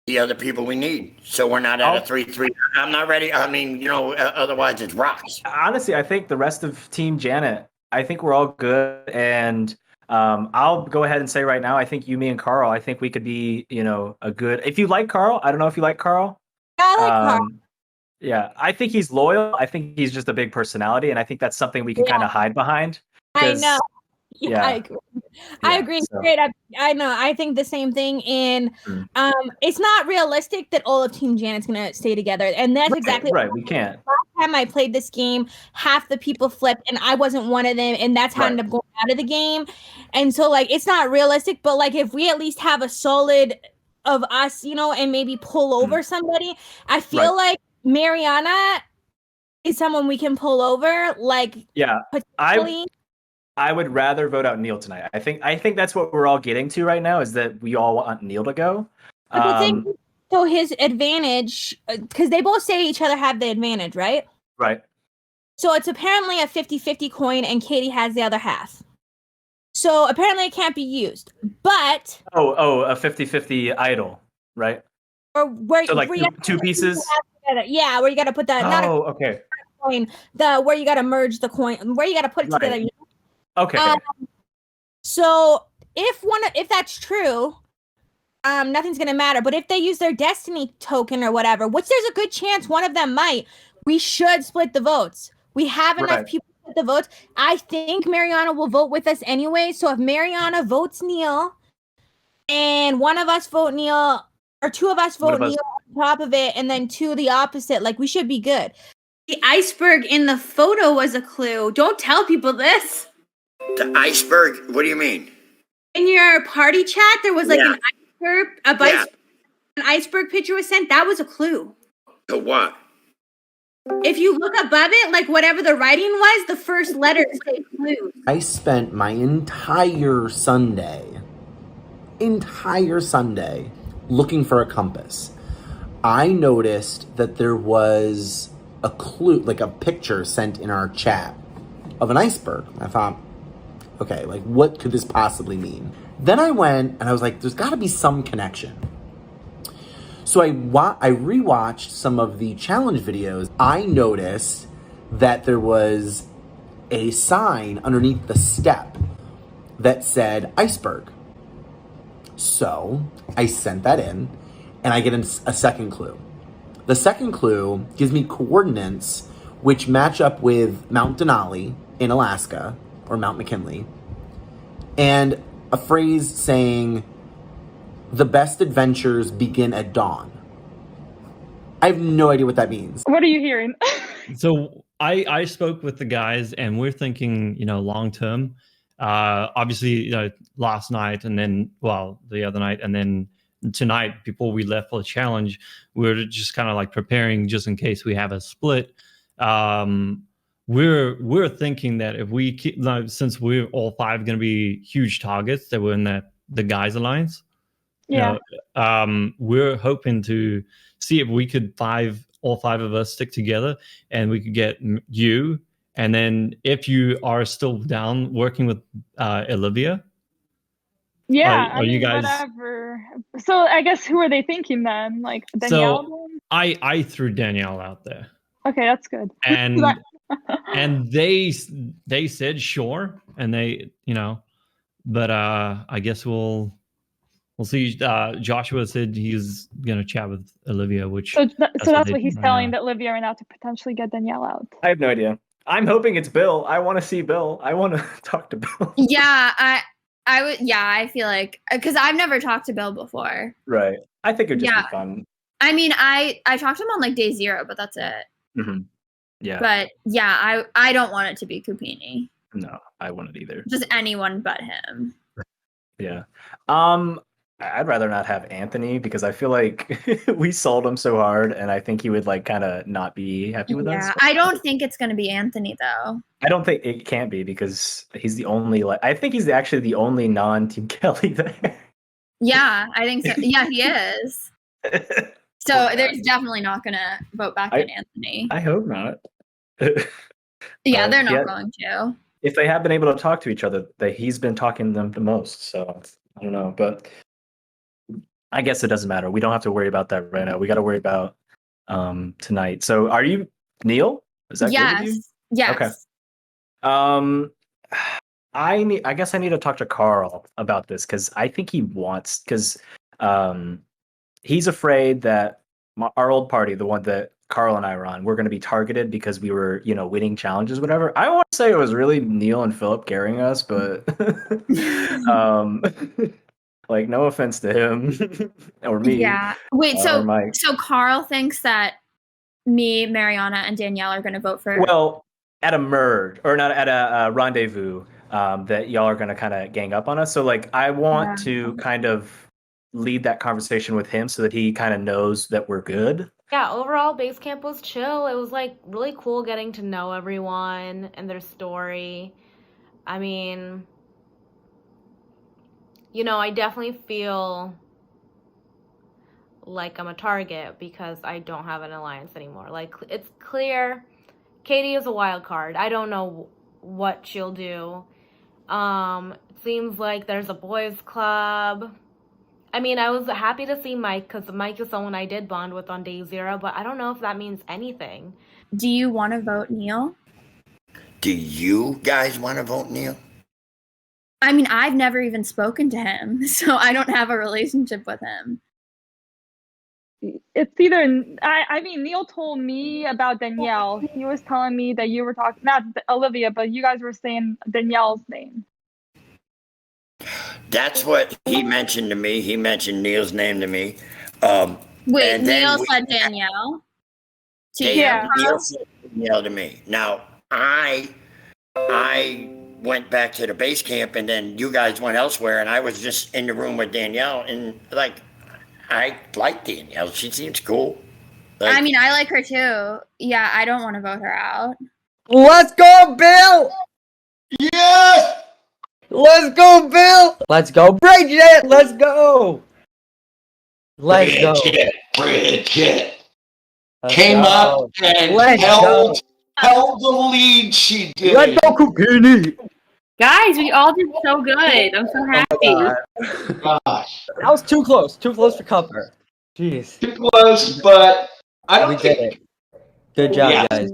the other people we need. So we're not at a 3-3. I'm not ready. I mean, you know, otherwise it's rocks. Honestly, I think the rest of Team Janet, I think we're all good. And I'll go ahead and say right now, I think you, me, and Carl, I think we could be, you know, a good. If you like Carl, I don't know if you like Carl. Yeah, I like Carl. Yeah, I think he's loyal. I think he's just a big personality, and I think that's something we can kind of hide behind. I know. Yeah. I agree. I agree straight up. I know. I think the same thing. And it's not realistic that all of Team Janet's gonna stay together. And that's exactly right. We can't. Last time I played this game, half the people flipped, and I wasn't one of them. And that's how I ended up going out of the game. And so, like, it's not realistic. But like, if we at least have a solid of us, you know, and maybe pull over somebody, I feel like Mariana is someone we can pull over. Like, Yeah, potentially. I would rather vote out Neil tonight. I think that's what we're all getting to right now, is that we all want Neil to go. But the thing, so his advantage, because they both say each other have the advantage, right? Right. So it's apparently a 50-50 coin, and Katie has the other half. So apparently it can't be used. But a 50-50 idol, right? Or where, so like where two pieces. Yeah, where you got to put that. Not a okay. coin. Where you got to merge the coin. Where you got to put it together. You know? Okay. So if that's true, nothing's gonna matter. But if they use their destiny token or whatever, which there's a good chance one of them might, we should split the votes. We have enough people to split the votes. I think Mariana will vote with us anyway. So if Mariana votes Neil, and one of us vote Neil, or two of us vote Neil on top of it, and then 2 the opposite, like we should be good. The iceberg in the photo was a clue. Don't tell people this. The iceberg? What do you mean? In your party chat, there was like an iceberg picture was sent. That was a clue. To what? If you look above it, like whatever the writing was, the first letter say clue. I spent my entire Sunday looking for a compass. I noticed that there was a clue, like a picture sent in our chat of an iceberg. I thought, okay, like what could this possibly mean? Then I went and I was like, there's got to be some connection. So I rewatched some of the challenge videos. I noticed that there was a sign underneath the step that said iceberg. So I sent that in and I get a second clue. The second clue gives me coordinates which match up with Mount Denali in Alaska, or Mount McKinley, and a phrase saying, the best adventures begin at dawn. I have no idea what that means. What are you hearing? So I spoke with the guys, and we're thinking, you know, long term. Obviously, you know, last night, and then, well, the other night, and then tonight, before we left for the challenge, we were just kind of like preparing just in case we have a split. We're thinking that if we keep, since we're all 5 going to be huge targets that were in the guys alliance, Yeah. you know, we're hoping to see if we could all 5 of us stick together, and we could get you. And then if you are still down working with Olivia. Yeah, are you guys? Whatever. So I guess who are they thinking then? Like Danielle? So I threw Danielle out there. Okay, that's good. And and they said sure, and they, you know, but I guess we'll see. Joshua said he's gonna chat with Olivia, which so that's what he's right telling now. that Olivia right now to potentially get Danielle out. I have no idea. I'm hoping it's Bill. I want to see Bill. I want to talk to Bill. Yeah, I would. Yeah, I feel like, because I've never talked to Bill before. Right. I think it'd just be fun. I mean, I talked to him on like day 0, but that's it. Mm-hmm. Yeah. But yeah, I don't want it to be Kupini. No, I wouldn't either. Just anyone but him. Yeah. I'd rather not have Anthony because I feel like we sold him so hard, and I think he would like kind of not be happy with us. Yeah, I don't think it's going to be Anthony though. I don't think it can't be because he's the only I think he's actually the only non-Team Kelly there. Yeah, I think so. Yeah, he is. So there's definitely not going to vote back in Anthony. I hope not. Yeah, they're not going to. If they have been able to talk to each other, he's been talking to them the most. So I don't know, but I guess it doesn't matter. We don't have to worry about that right now. We got to worry about tonight. So are you Neil? Is that good with you? Yes. Okay. I guess I need to talk to Carl about this because I think he wants he's afraid that our old party, the one that Carl and I were on, we're going to be targeted because we were, winning challenges, whatever. I want to say it was really Neil and Philip carrying us, but like no offense to him or me. Yeah. Wait, or Mike. so Carl thinks that me, Mariana, and Danielle are going to vote for. Well, at a merge or not at a rendezvous, that y'all are going to kind of gang up on us. So like, I want to kind of lead that conversation with him so that he kind of knows that we're good. Yeah, overall, base camp was chill. It was like really cool getting to know everyone and their story. I mean, I definitely feel like I'm a target because I don't have an alliance anymore. Like, it's clear Katie is a wild card. I don't know what she'll do. It seems like there's a boys club. I mean, I was happy to see Mike because Mike is someone I did bond with on day 0, but I don't know if that means anything. Do you want to vote Neil? Do you guys want to vote Neil? I mean, I've never even spoken to him, so I don't have a relationship with him. It's either, I mean, Neil told me about Danielle. He was telling me that you were talking, not Olivia, but you guys were saying Danielle's name. That's what he mentioned to me. He mentioned Neil's name to me. Wait, Neil said Danielle? Neil said Danielle to me. Now, I went back to the base camp, and then you guys went elsewhere, and I was just in the room with Danielle, and like, I like Danielle. She seems cool. I mean, I like her too. Yeah, I don't want to vote her out. Let's go, Bill! Yes! Let's go, Bill! Let's go, Bridget! Let's go! Let's go. Bridget Let's came go. up and held the lead. She did. Let's go, Coopini! Guys, we all did so good. I'm so happy. Gosh. That was too close for cover. Jeez. Too close, but I don't We think did it. Good job, guys.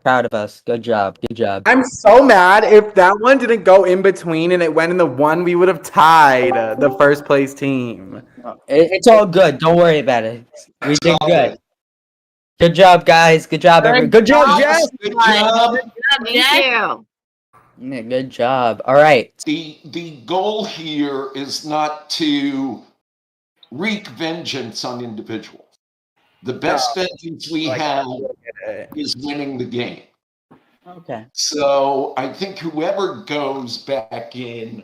Proud of us. Good job. Good job. I'm so mad. If that one didn't go in between and it went in the one, we would have tied the first place team. It's all good. Don't worry about it. We did good. Good job, guys. Good job, everyone. Good job, Jess. Good job. Thank you. Yeah, good job. All right. The goal here is not to wreak vengeance on individuals. The best vengeance we have is winning the game. Okay. So I think whoever goes back in,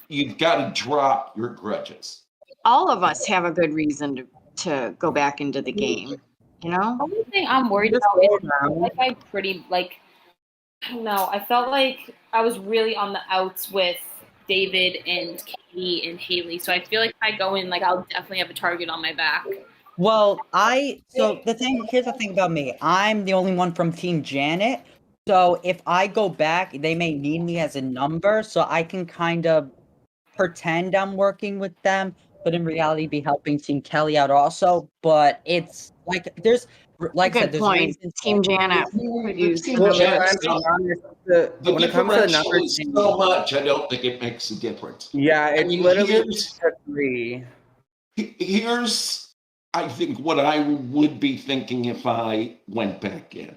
you've got to drop your grudges. All of us have a good reason to go back into the game, The only thing I'm worried about is I don't know. I felt like I was really on the outs with David and Katie and Haley. So I feel like if I go in, I'll definitely have a target on my back. Well, here's the thing about me. I'm the only one from Team Janet. So if I go back, they may need me as a number, so I can kind of pretend I'm working with them, but in reality be helping Team Kelly out also. But it's there's I said, there's point. reasons. Team Janet. When it comes to numbers, so much, I don't think it makes a difference. Yeah, it's literally 3. Here's, I think, what I would be thinking if I went back in.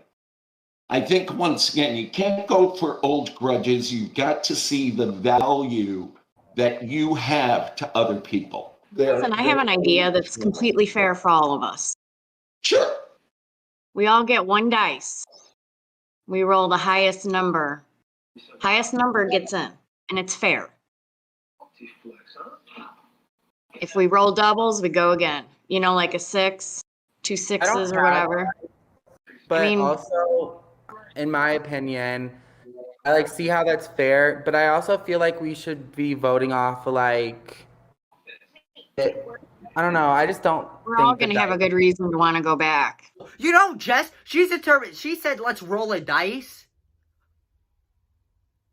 I think, once again, you can't go for old grudges. You've got to see the value that you have to other people. Listen, I have an idea that's completely fair for all of us. Sure. We all get 1 dice. We roll the highest number. Highest number gets in, and it's fair. If we roll doubles, we go again. You know, like a 6, 2 6s or whatever. But I mean, also, in my opinion, I like see how that's fair, but I also feel like we should be voting off like I don't know. I just don't we're think all going to have a good reason to want to go back. You know, Jess, she's determined. She said, let's roll a dice.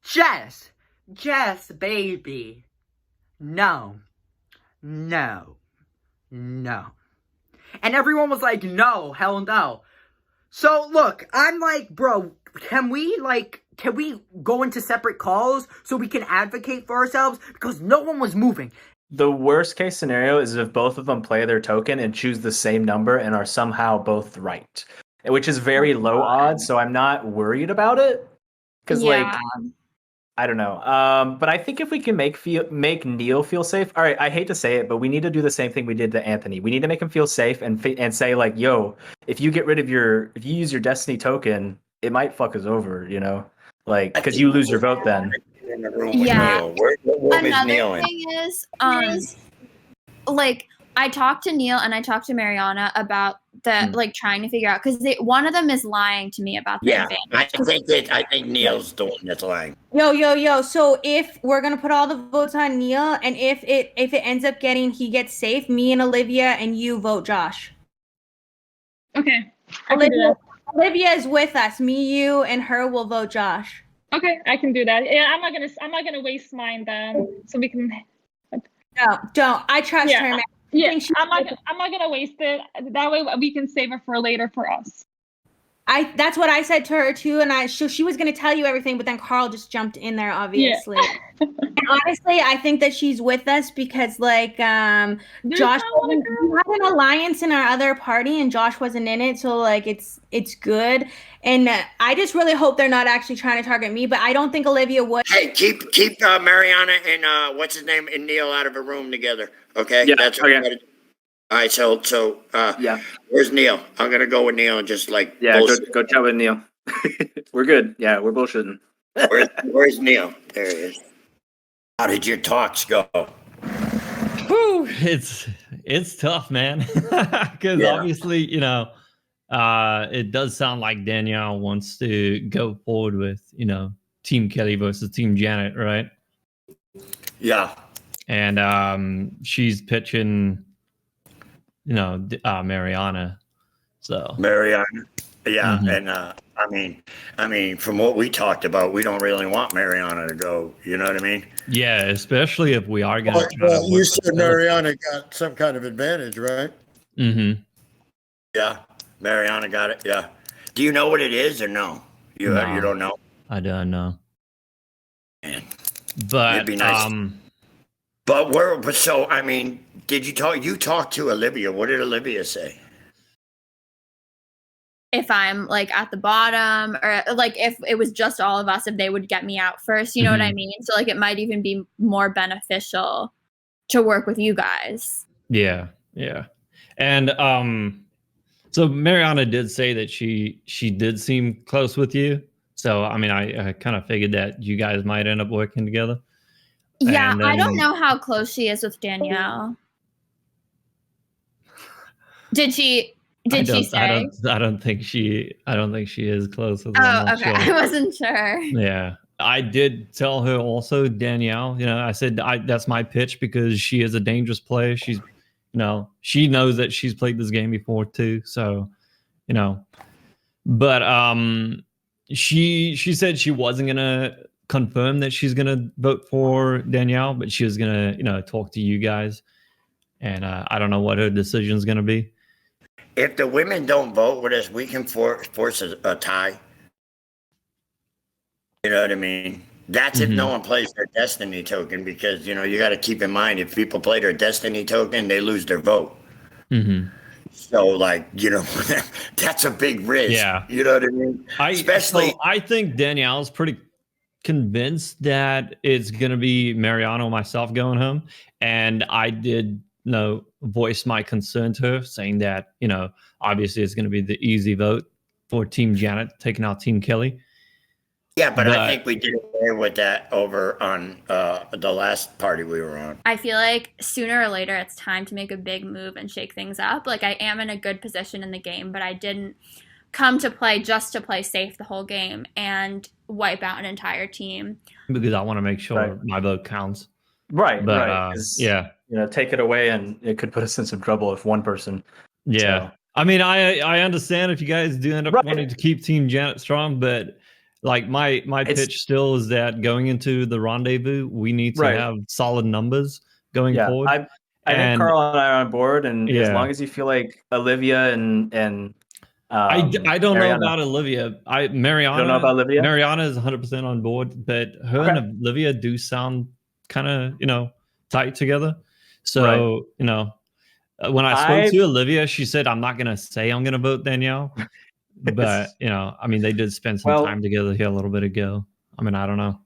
Jess, baby. No. And everyone was like, no, hell no. So, look, I'm like, bro, can we go into separate calls so we can advocate for ourselves? Because no one was moving. The worst case scenario is if both of them play their token and choose the same number and are somehow both right, which is very low odds. So I'm not worried about it because, like, I don't know. But I think if we can make Neil feel safe. All right, I hate to say it, but we need to do the same thing we did to Anthony. We need to make him feel safe and say like, yo, if you use your destiny token, it might fuck us over, you know, like because you lose your vote then. Yeah. What is Another Neil in? thing is, like I talked to Neil and I talked to Mariana about the like trying to figure out because one of them is lying to me about the advantage. I think Neil's the one that's lying. Yo. So if we're gonna put all the votes on Neil, and if it ends up he gets safe, me and Olivia and you vote Josh. Okay. Olivia is with us. Me, you, and her will vote Josh. Okay, I can do that. Yeah, I'm not gonna waste mine then, so we can. No, don't. I trust her. Man. Yeah, I'm not gonna waste it. That way we can save it for later for us. That's what I said to her too, and she was gonna tell you everything, but then Carl just jumped in there, obviously. Yeah. And honestly, I think that she's with us because like Josh, we had an alliance in our other party, and Josh wasn't in it, so like it's good. And I just really hope they're not actually trying to target me, but I don't think Olivia would. Hey, keep Mariana and what's his name and Neil out of a room together. Okay, yeah, that's what okay. All right, so yeah, where's Neil? I'm gonna go with Neil and just like go chat with Neil. We're good. Yeah, we're bullshitting. Where's Neil? There he is. How did your talks go? Whew, it's tough, man. Because obviously, you know, it does sound like Danielle wants to go forward with, you know, Team Kelly versus Team Janet, right? Yeah. And she's pitching, you know, Mariana. So Mariana, yeah, and I mean, from what we talked about, we don't really want Mariana to go. You know what I mean? Yeah, especially if we are going to. Well, you said Mariana got some kind of advantage, right? Mm-hmm. Yeah, Mariana got it. Yeah. Do you know what it is or no? You don't know? I don't know. Man, but it'd be nice. But so I mean, did you talk? You talked to Olivia. What did Olivia say? If I'm like at the bottom, or like if it was just all of us, if they would get me out first, you know what I mean? So like it might even be more beneficial to work with you guys. Yeah. And so Mariana did say that she did seem close with you. So I mean, I kind of figured that you guys might end up working together. Yeah, I don't know how close she is with Danielle. Did she say? I don't think she is close with Oh, okay. Sure. I wasn't sure. Yeah. I did tell her also, Danielle, you know, I said that's my pitch because she is a dangerous player. She's, you know, she knows that she's played this game before too. So, you know, but she said she wasn't gonna confirm that she's gonna vote for Danielle, but she was gonna, you know, talk to you guys. And I don't know what her decision is gonna be. If the women don't vote with us, we can force a tie. You know what I mean? That's if no one plays their destiny token, because, you know, you got to keep in mind, if people play their destiny token, they lose their vote. Mm-hmm. So, like, you know, that's a big risk. Yeah. You know what I mean? I think Danielle's pretty convinced that it's going to be Mariana or myself going home. And I did, you know, voice my concern to her, saying that, you know, obviously it's going to be the easy vote for Team Janet taking out Team Kelly. Yeah, but I think we did away with that over on the last party we were on. I feel like sooner or later it's time to make a big move and shake things up. Like, I am in a good position in the game, but I didn't come to play just to play safe the whole game and wipe out an entire team. Because I want to make sure my vote counts. Right, But, right. 'Cause, yeah. take it away and it could put us in some trouble if one person. Yeah. So. I mean, I understand if you guys do end up wanting to keep Team Janet strong, but like my pitch still is that going into the rendezvous, we need to have solid numbers going forward. I think Carl and I are on board, and as Yeah. long as you feel like Olivia and I don't know Mariana. about Olivia. Mariana. You don't know about Olivia? Mariana is 100% on board, but her and Olivia do sound kind of tight together. So when I spoke to Olivia, she said, "I'm not gonna say I'm gonna vote Danielle," but I mean, they did spend some time together here a little bit ago. I mean, I don't know.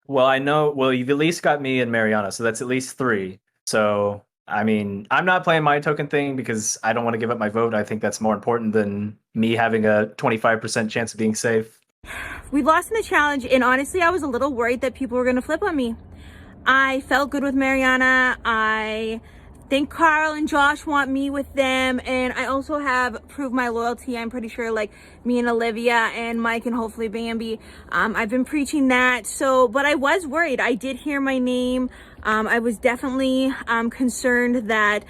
Well, I know. Well, you've at least got me and Mariana, so that's at least 3. So. I mean, I'm not playing my token thing because I don't want to give up my vote. I think that's more important than me having a 25% chance of being safe. We lost in the challenge, and honestly, I was a little worried that people were going to flip on me. I felt good with Mariana. I think Carl and Josh want me with them, and I also have proved my loyalty. I'm pretty sure, like, me and Olivia and Mike and hopefully Bambi. I've been preaching that. But I was worried. I did hear my name. I was definitely concerned that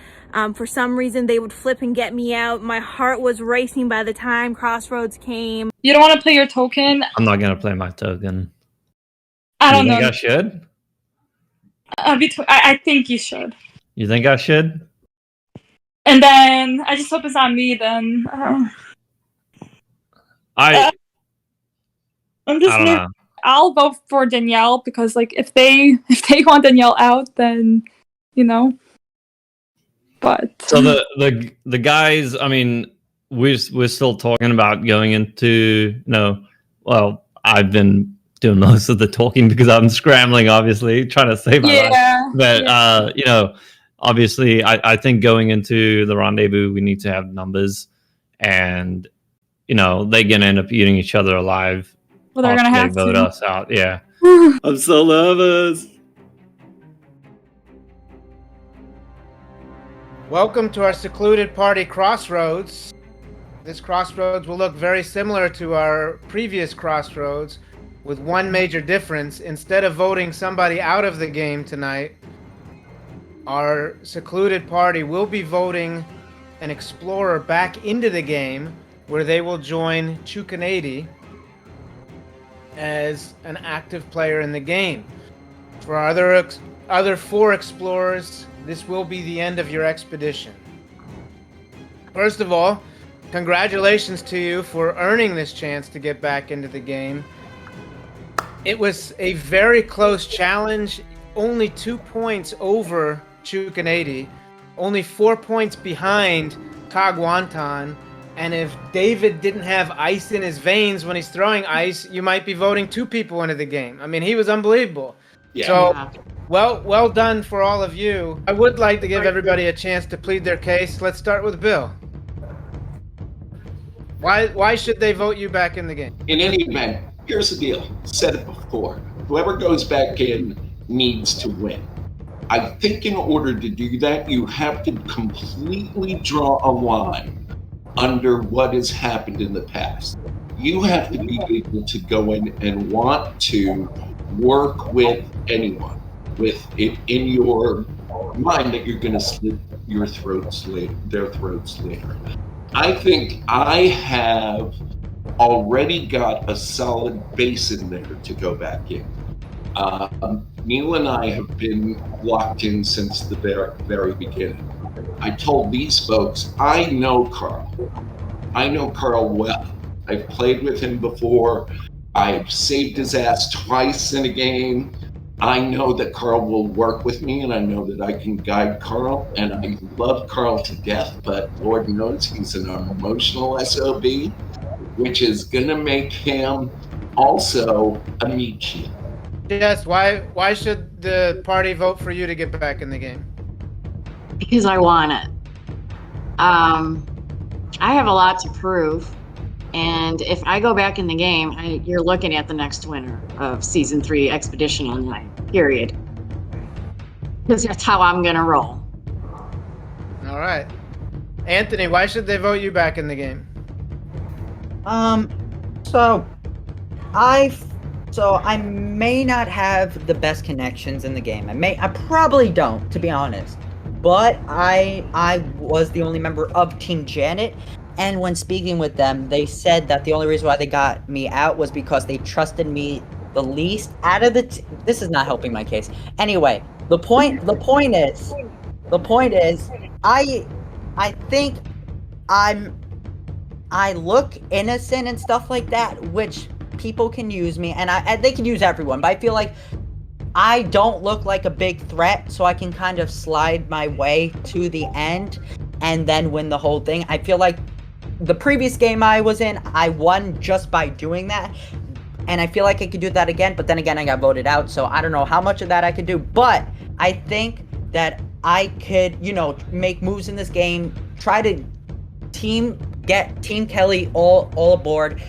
for some reason they would flip and get me out. My heart was racing by the time Crossroads came. You don't want to play your token? I'm not gonna play my token. I don't know. You think I should? I think you should. You think I should? And then I just hope it's not me. Then I'm just. I don't know. I'll vote for Danielle because, like, if they want Danielle out, then But so the guys, I mean, we're still talking about going into well, I've been doing most of the talking because I'm scrambling, obviously, trying to save my life. But obviously, I think going into the rendezvous, we need to have numbers, and they're gonna end up eating each other alive. Well, they're gonna have vote to us out. Yeah, I'm so nervous. Welcome to our secluded party Crossroads. This Crossroads will look very similar to our previous Crossroads, with one major difference. Instead of voting somebody out of the game tonight, our secluded party will be voting an explorer back into the game, where they will join Chukanady as an active player in the game. For our other 4 explorers, this will be the end of your expedition. First of all, congratulations to you for earning this chance to get back into the game. It was a very close challenge, only 2 points over Chukanady, only 4 points behind Kagwantan. And if David didn't have ice in his veins when he's throwing ice, you might be voting 2 people into the game. I mean, he was unbelievable. Yeah. So, well done for all of you. I would like to give everybody a chance to plead their case. Let's start with Bill. Why should they vote you back in the game? In any event, here's the deal. Said it before. Whoever goes back in needs to win. I think in order to do that, you have to completely draw a line under what has happened in the past. You have to be able to go in and want to work with anyone, with it in your mind that you're going to slit their throats later. I think I have already got a solid base in there to go back in. Neil and I have been locked in since the very beginning. I told these folks, I know Carl. I know Carl well. I've played with him before. I've saved his ass twice in a game. I know that Carl will work with me, and I know that I can guide Carl, and I love Carl to death, but Lord knows he's an emotional SOB, which is gonna make him also a meat shield. Yes, why should the party vote for you to get back in the game? Because I want it. I have a lot to prove. And if I go back in the game, you're looking at the next winner of Season 3 Expedition Online, period. Because that's how I'm going to roll. All right. Anthony, why should they vote you back in the game? So I may not have the best connections in the game. I probably don't, to be honest. But I was the only member of Team Janet, and when speaking with them, they said that the only reason why they got me out was because they trusted me the least out of the this is not helping my case. Anyway, the point is I think I look innocent and stuff like that, which people can use me, and they can use everyone, but I feel like I don't look like a big threat, so I can kind of slide my way to the end and then win the whole thing. I feel like the previous game I was in, I won just by doing that, and I feel like I could do that again, but then again, I got voted out, so I don't know how much of that I could do, but I think that I could, make moves in this game, try to get Team Kelly all aboard,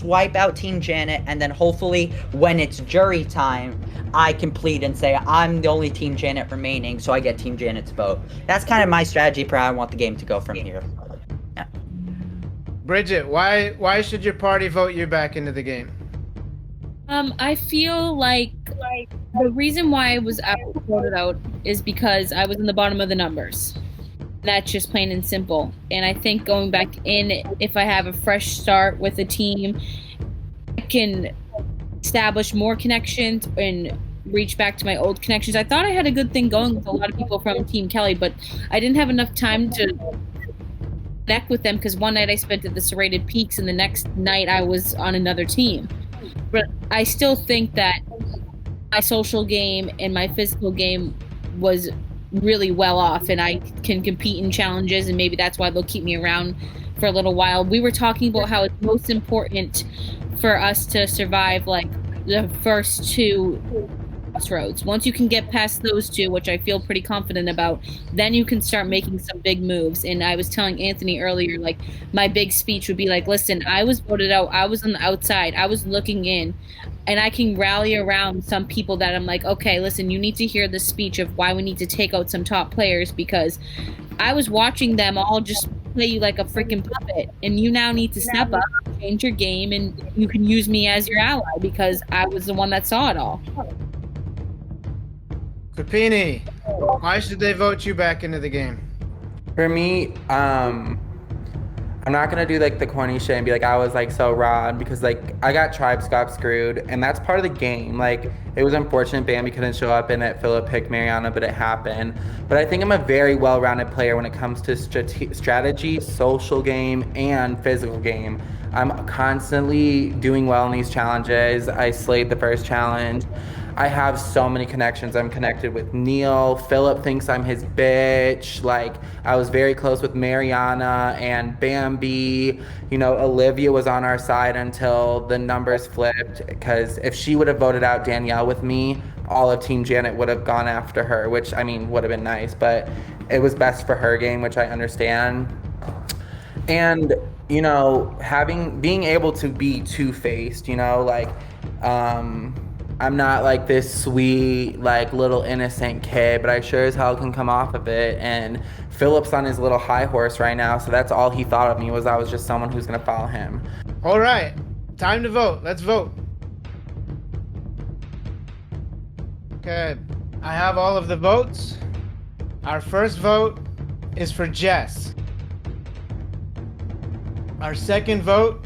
wipe out Team Janet, and then hopefully when it's jury time, I complete and say I'm the only Team Janet remaining, so I get Team Janet's vote. That's kind of my strategy for how I want the game to go from here. Yeah. Bridget, why should your party vote you back into the game? I feel like the reason why I was voted out is because I was in the bottom of the numbers. That's just plain and simple. And I think going back in, if I have a fresh start with a team, I can establish more connections and reach back to my old connections. I thought I had a good thing going with a lot of people from Team Kelly, but I didn't have enough time to connect with them because one night I spent at the Serrated Peaks and the next night I was on another team. But I still think that my social game and my physical game was really well off, and I can compete in challenges, and maybe that's why they'll keep me around for a little while. We were talking about how it's most important for us to survive like the first two crossroads. Once you can get past those two, which I feel pretty confident about, then you can start making some big moves. And I was telling Anthony earlier, like, my big speech would be like, listen, I was voted out, I was on the outside, I was looking in, and I can rally around some people that I'm like, okay, listen, you need to hear the speech of why we need to take out some top players, because I was watching them all just play you like a freaking puppet, and you now need to step up, change your game, and you can use me as your ally because I was the one that saw it all. Kupini, why should they vote you back into the game? For me, I'm not gonna do like the corny shit and be like I was like so robbed, because like I got got screwed, and that's part of the game. Like, it was unfortunate Bambi couldn't show up and that Philip picked Mariana, but it happened. But I think I'm a very well-rounded player when it comes to strategy, social game, and physical game. I'm constantly doing well in these challenges. I slayed the first challenge. I have so many connections. I'm connected with Neil. Philip thinks I'm his bitch. Like, I was very close with Mariana and Bambi. You know, Olivia was on our side until the numbers flipped, because if she would have voted out Danielle with me, all of Team Janet would have gone after her, which, I mean, would have been nice, but it was best for her game, which I understand. And, you know, being able to be two-faced, you know, like, I'm not like this sweet, like little innocent kid, but I sure as hell can come off of it. And Philip's on his little high horse right now, so that's all he thought of me, was I was just someone who's gonna follow him. All right, time to vote. Let's vote. Okay, I have all of the votes. Our first vote is for Jess. Our second vote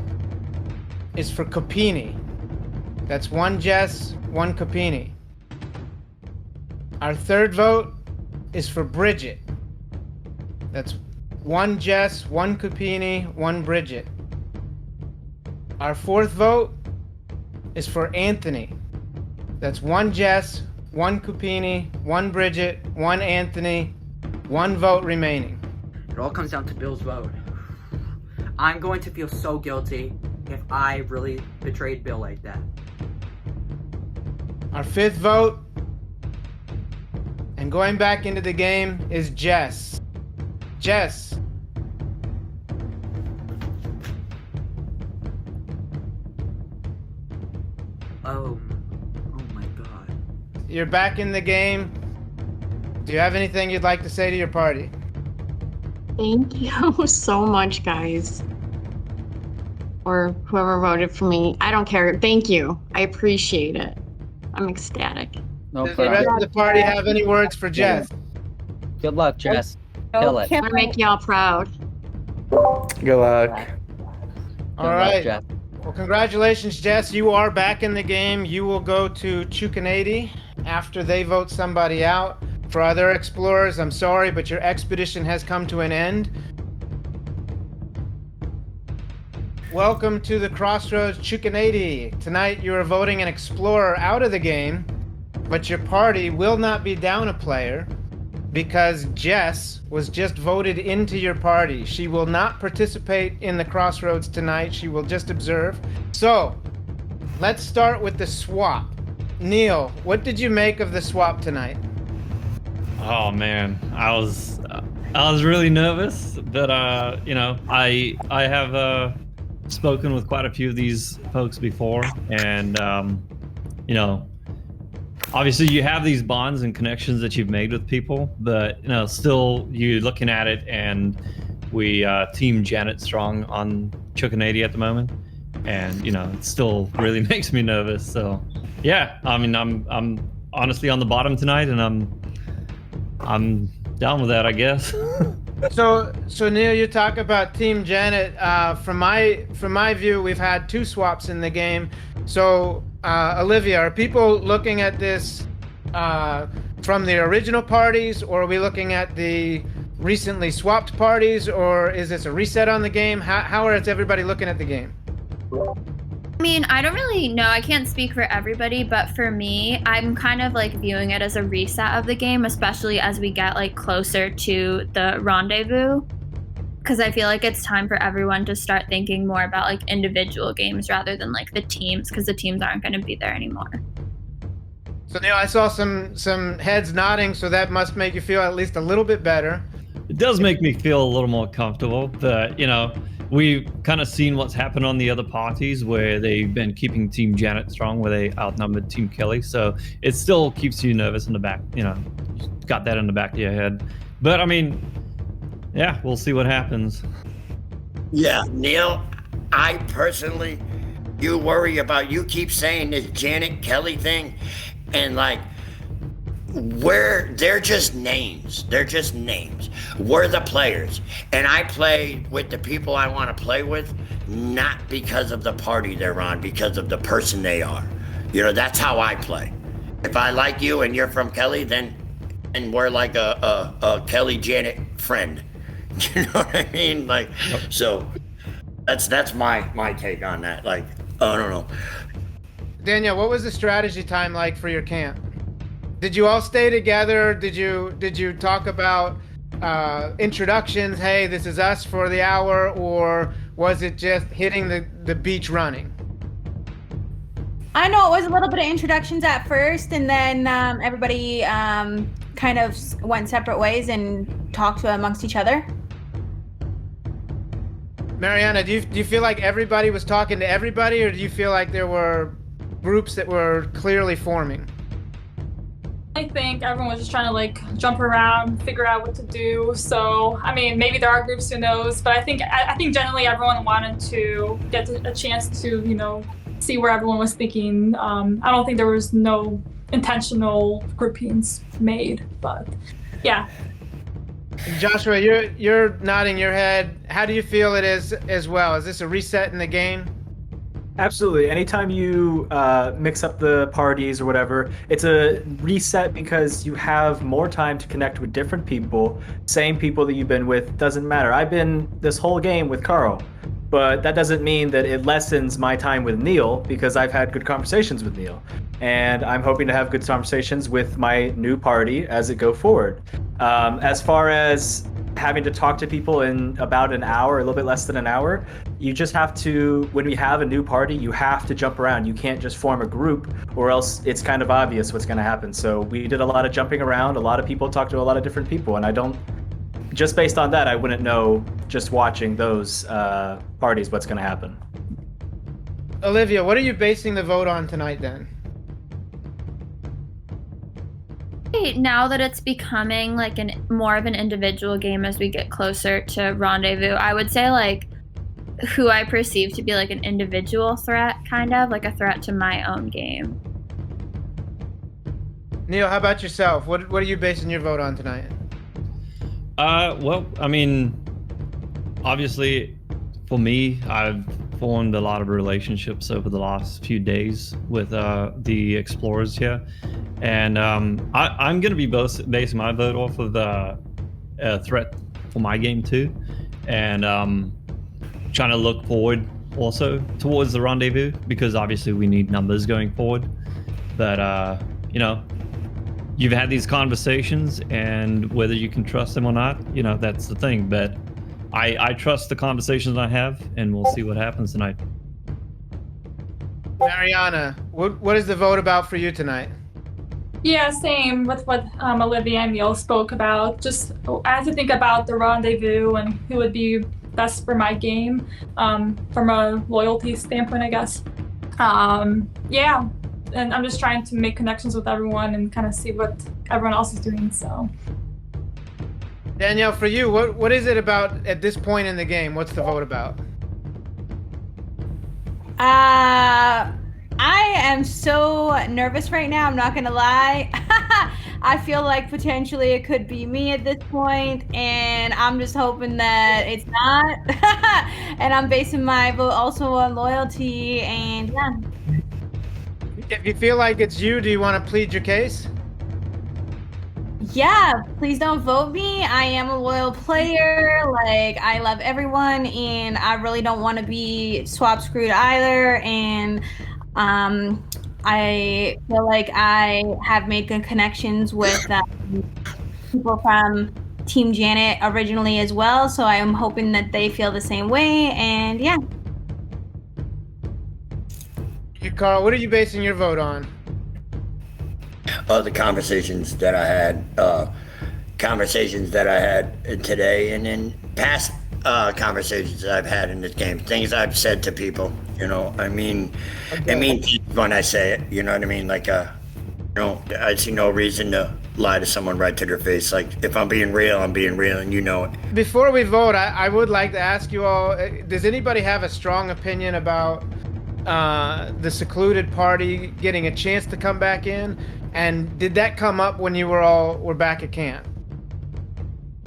is for Kupini. That's one Jess, one Kupini. Our third vote is for Bridget. That's one Jess, one Kupini, one Bridget. Our fourth vote is for Anthony. That's one Jess, one Kupini, one Bridget, one Anthony, one vote remaining. It all comes down to Bill's vote. I'm going to feel so guilty if I really betrayed Bill like that. Our fifth vote, and going back into the game, is Jess. Jess. you're back in the game. Do you have anything you'd like to say to your party? Thank you so much, guys. Or whoever voted for me. I don't care. Thank you. I appreciate it. I'm ecstatic. Does the rest of the party have any words for Jess? Good luck, Jess. Kill it. I'm gonna make y'all proud. Good luck. All right. Well, congratulations, Jess. You are back in the game. You will go to Chukanady after they vote somebody out. For other explorers, I'm sorry, but your expedition has come to an end. Welcome to the Crossroads Chukanady. Tonight you are voting an explorer out of the game, but your party will not be down a player because Jess was just voted into your party. She will not participate in the Crossroads tonight. She will just observe. So, let's start with the swap. Neil, what did you make of the swap tonight? Oh man, I was really nervous, but you know, I have spoken with quite a few of these folks before, and you know, obviously you have these bonds and connections that you've made with people, but you know, still you're looking at it, and we team Janet strong on Chukanady at the moment, and you know, it still really makes me nervous. So yeah, I mean, I'm honestly on the bottom tonight, and I'm down with that, I guess. So Neil, you talk about Team Janet. From my view, we've had two swaps in the game. So Olivia, are people looking at this from the original parties, or are we looking at the recently swapped parties, or is this a reset on the game? How is everybody looking at the game? I mean, I don't really know. I can't speak for everybody, but for me, I'm kind of like viewing it as a reset of the game, especially as we get like closer to the rendezvous. Because I feel like it's time for everyone to start thinking more about like individual games rather than like the teams, because the teams aren't going to be there anymore. So Neil, I saw some heads nodding, so that must make you feel at least a little bit better. It does make me feel a little more comfortable, but you know, we've kind of seen what's happened on the other parties where they've been keeping Team Janet strong, where they outnumbered Team Kelly. So it still keeps you nervous in the back, you know, you got that in the back of your head. But I mean, yeah, we'll see what happens. Yeah, Neil, I personally, you keep saying this Janet Kelly thing, and like, they're just names. We're the players. And I play with the people I want to play with, not because of the party they're on, because of the person they are. You know, that's how I play. If I like you and you're from Kelly, then and we're like a Kelly Janet friend. You know what I mean? Like, so that's my take on that. Like, I don't know. Danielle, what was the strategy time like for your camp? Did you all stay together? Did you talk about introductions? Hey, this is us for the hour, or was it just hitting the beach running? I know it was a little bit of introductions at first, and then everybody kind of went separate ways and talked amongst each other. Mariana, do you feel like everybody was talking to everybody, or do you feel like there were groups that were clearly forming? I think everyone was just trying to like jump around, figure out what to do. So, I mean, maybe there are groups, who knows? But I think generally everyone wanted to get a chance to, you know, see where everyone was thinking. I don't think there was no intentional groupings made, but yeah. Joshua, you're nodding your head. How do you feel it is as well? Is this a reset in the game? Absolutely. Anytime you mix up the parties or whatever, it's a reset because you have more time to connect with different people. Same people that you've been with, doesn't matter. I've been this whole game with Carl, but that doesn't mean that it lessens my time with Neil, because I've had good conversations with Neil. And I'm hoping to have good conversations with my new party as it go forward. As far as having to talk to people in about an hour, a little bit less than an hour, you just have to, when we have a new party, you have to jump around. You can't just form a group, or else it's kind of obvious what's going to happen. So we did a lot of jumping around. A lot of people talked to a lot of different people, and just based on that, I wouldn't know just watching those parties what's going to happen. Olivia, what are you basing the vote on tonight then? Now that it's becoming like more of an individual game as we get closer to Rendezvous, I would say like who I perceive to be like an individual threat, kind of like a threat to my own game. Neil, how about yourself? What are you basing your vote on tonight? Well, I mean, obviously, for me, I've formed a lot of relationships over the last few days with the explorers here, and I'm going to be basing my vote off of the threat for my game too, and trying to look forward also towards the Rendezvous, because obviously we need numbers going forward. But you know, you've had these conversations, and whether you can trust them or not, you know, that's the thing. But I trust the conversations I have, and we'll see what happens tonight. Mariana, what is the vote about for you tonight? Yeah, same with what Olivia and Neil spoke about. Just as I think about the Rendezvous and who would be best for my game, from a loyalty standpoint, I guess. Yeah, and I'm just trying to make connections with everyone and kind of see what everyone else is doing. So, Danielle, for you, what is it about at this point in the game? What's the vote about? I am so nervous right now, I'm not gonna lie. I feel like potentially it could be me at this point, and I'm just hoping that it's not. And I'm basing my vote also on loyalty, and yeah. If you feel like it's you, do you want to plead your case? Yeah, please don't vote me. I am a loyal player. Like, I love everyone, and I really don't want to be swap screwed either. And I feel like I have made good connections with people from Team Janet originally as well. So I am hoping that they feel the same way. And yeah. Hey, Carl, what are you basing your vote on? The conversations that I had today, and then past conversations I've had in this game, things I've said to people. You know, I mean when I say it. You know what I mean? Like, you know, I see no reason to lie to someone right to their face. Like, if I'm being real, I'm being real, and you know it. Before we vote, I would like to ask you all: does anybody have a strong opinion about the Secluded party getting a chance to come back in? And did that come up when you were back at camp?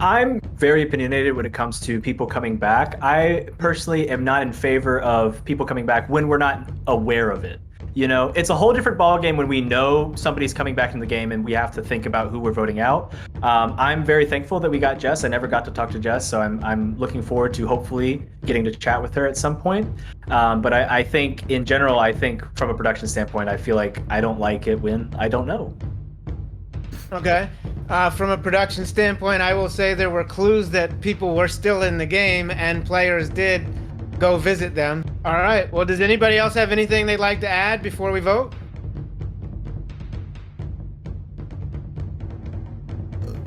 I'm very opinionated when it comes to people coming back. I personally am not in favor of people coming back when we're not aware of it. You know, it's a whole different ballgame when we know somebody's coming back in the game and we have to think about who we're voting out. I'm very thankful that we got Jess. I never got to talk to Jess, so I'm looking forward to hopefully getting to chat with her at some point. But I think in general, I think from a production standpoint, I feel like I don't like it when I don't know. Okay. From a production standpoint, I will say there were clues that people were still in the game and players did go visit them. All right. Well, does anybody else have anything they'd like to add before we vote?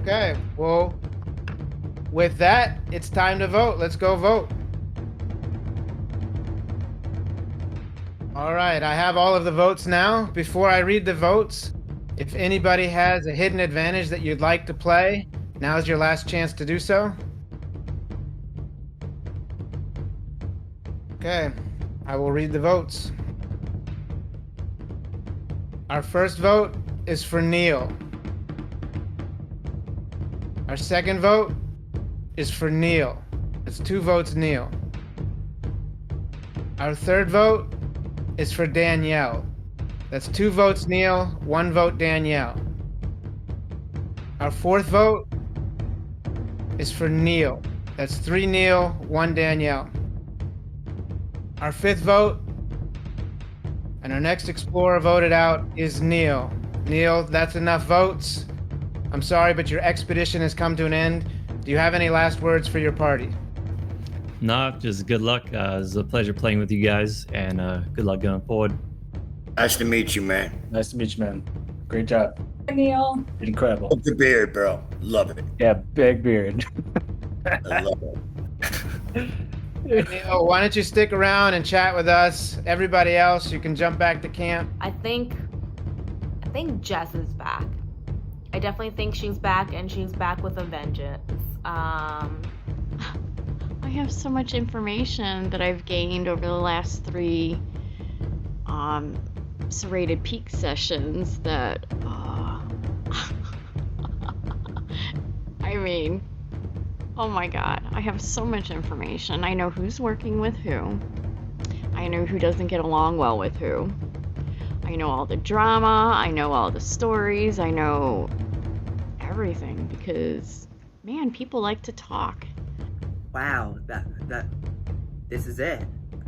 Okay. Well, with that, it's time to vote. Let's go vote. All right. I have all of the votes now. Before I read the votes, if anybody has a hidden advantage that you'd like to play, now's your last chance to do so. Okay, I will read the votes. Our first vote is for Neil. Our second vote is for Neil. That's 2 votes Neil. Our third vote is for Danielle. That's 2 votes Neil, 1 vote Danielle. Our fourth vote is for Neil. That's 3 Neil, 1 Danielle. Our fifth vote, and our next explorer voted out, is Neil. Neil, that's enough votes. I'm sorry, but your expedition has come to an end. Do you have any last words for your party? No, just good luck. It was a pleasure playing with you guys, and good luck going forward. Nice to meet you, man. Nice to meet you, man. Great job. Neil. Incredible. Love the beard, bro. Love it. Yeah, big beard. I love it. Neil, why don't you stick around and chat with us? Everybody else, you can jump back to camp. I think Jess is back. I definitely think she's back, and she's back with a vengeance. I have so much information that I've gained over the last 3 serrated peak sessions that I mean, oh my god, I have so much information. I know who's working with who. I know who doesn't get along well with who. I know all the drama, I know all the stories, I know everything because, man, people like to talk. Wow, this is it.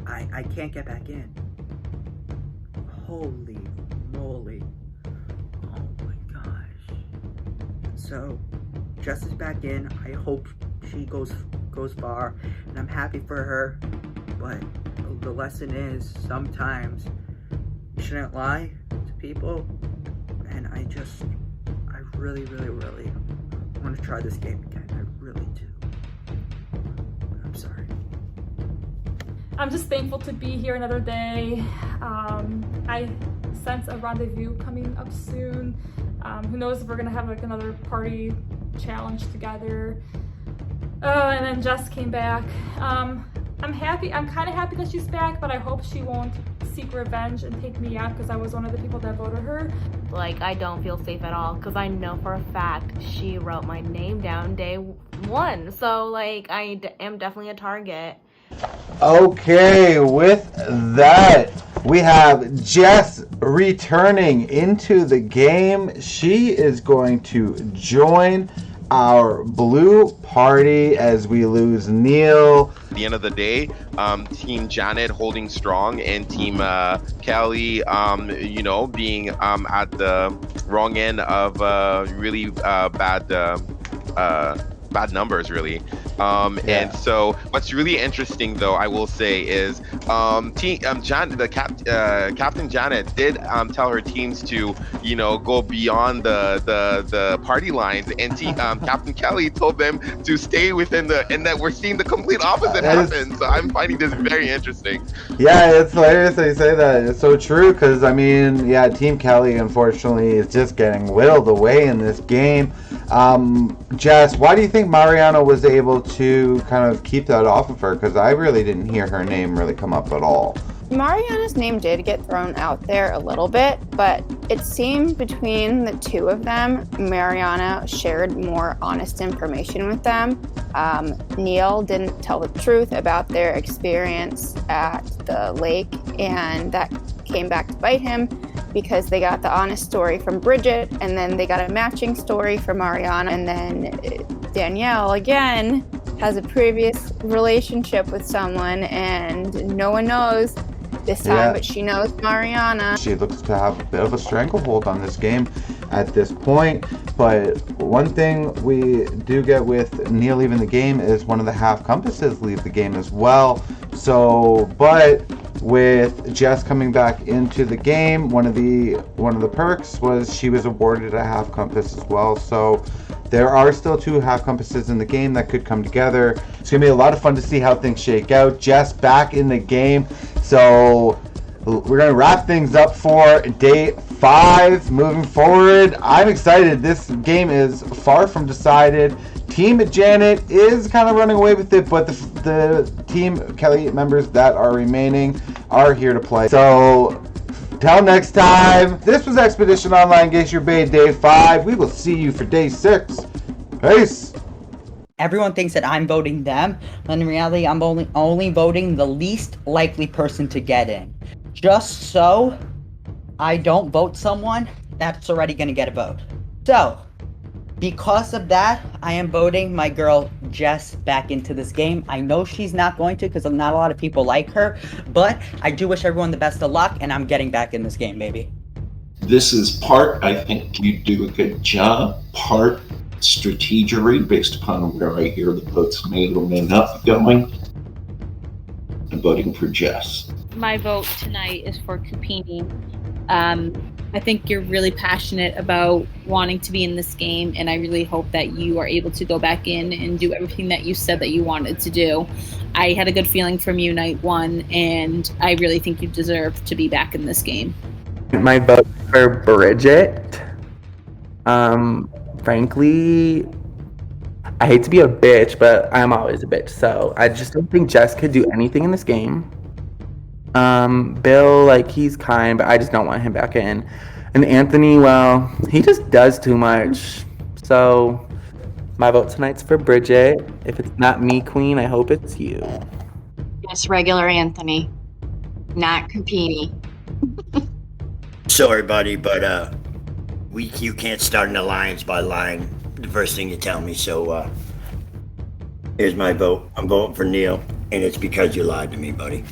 I can't get back in. Holy moly. Oh my gosh. So, Jess is back in. I hope she goes far, and I'm happy for her. But the lesson is sometimes you shouldn't lie to people, and I really, really, really want to try this game again. I really do. I'm sorry. I'm just thankful to be here another day. I sense a rendezvous coming up soon. Who knows if we're gonna have like another party challenge together. And then Jess came back. I'm happy. I'm kind of happy that she's back, but I hope she won't seek revenge and take me out because I was one of the people that voted her. Like, I don't feel safe at all because I know for a fact she wrote my name down day 1. So, like, I am definitely a target. Okay, with that, we have Jess returning into the game. She is going to join our blue party as we lose Neil. At the end of the day, Team Janet holding strong and Team Kelly, being at the wrong end of really bad numbers, really. And so what's really interesting, though, I will say, is Captain Janet did tell her teams to, go beyond the party lines, and Captain Kelly told them to stay within and that we're seeing the complete opposite happen. So I'm finding this very interesting. Yeah, it's hilarious that you say that. It's so true because, Team Kelly, unfortunately, is just getting whittled away in this game. Jess, why do you think Mariana was able to kind of keep that off of her? Because I really didn't hear her name really come up at all. Mariana's name did get thrown out there a little bit, but it seemed between the two of them, Mariana shared more honest information with them. Neil didn't tell the truth about their experience at the lake, and that came back to bite him because they got the honest story from Bridget, and then they got a matching story from Mariana, and then Danielle, again, has a previous relationship with someone, and no one knows this time, but she knows Mariana. She looks to have a bit of a stranglehold on this game at this point, but one thing we do get with Neil leaving the game is one of the half compasses leave the game as well. So, but with Jess coming back into the game, one of the perks was she was awarded a half compass as well. So there are still 2 half compasses in the game that could come together. It's gonna be a lot of fun to see how things shake out. Jess back in the game. So we're gonna wrap things up for day 5 moving forward. I'm excited. This game is far from decided. Team Janet is kind of running away with it, but the Team Kelly members that are remaining are here to play. So, till next time, this was Expedition Online Glacier Bay Day 5. We will see you for Day 6. Peace! Everyone thinks that I'm voting them, when in reality, I'm only voting the least likely person to get in. Just so I don't vote someone that's already going to get a vote. So, because of that, I am voting my girl Jess back into this game. I know she's not going to because not a lot of people like her, but I do wish everyone the best of luck, and I'm getting back in this game, baby. This is part, I think you do a good job, part strategery based upon where I hear the votes may or may not be going. I'm voting for Jess. My vote tonight is for Kupini. I think you're really passionate about wanting to be in this game, and I really hope that you are able to go back in and do everything that you said that you wanted to do. I had a good feeling from you night 1, and I really think you deserve to be back in this game. My vote for Bridget. frankly, I hate to be a bitch, but I'm always a bitch. So I just don't think Jess could do anything in this game. Bill, like, he's kind, but I just don't want him back in. And Anthony, well, he just does too much. So my vote tonight's for Bridget. If it's not me, Queen, I hope it's you. It's regular Anthony, not Cupini. Sorry, buddy, but you can't start an alliance by lying the first thing you tell me. So here's my vote. I'm voting for Neil, and it's because you lied to me, buddy.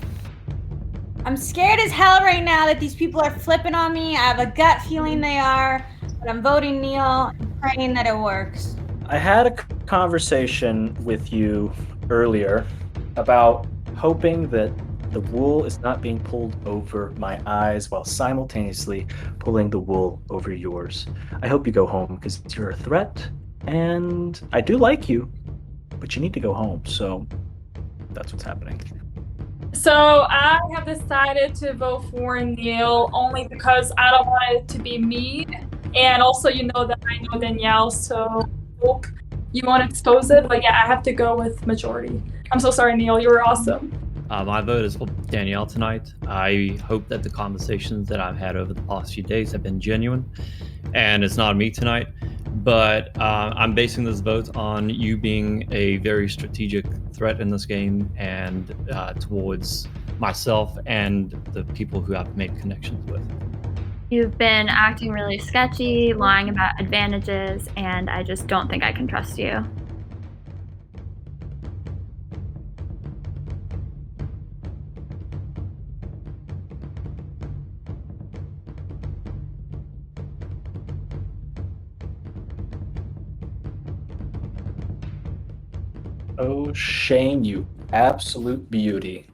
I'm scared as hell right now that these people are flipping on me. I have a gut feeling they are, but I'm voting Neil and praying that it works. I had a conversation with you earlier about hoping that the wool is not being pulled over my eyes while simultaneously pulling the wool over yours. I hope you go home because you're a threat, and I do like you, but you need to go home, so that's what's happening. So I have decided to vote for Neil only because I don't want it to be me. And also, you know that I know Danielle, so hope you won't expose it. But yeah, I have to go with majority. I'm so sorry, Neil. You were awesome. My vote is for Danielle tonight. I hope that the conversations that I've had over the past few days have been genuine, and it's not me tonight. But I'm basing this vote on you being a very strategic threat in this game and towards myself and the people who I've made connections with. You've been acting really sketchy, lying about advantages, and I just don't think I can trust you. Oh, Shane, you absolute beauty.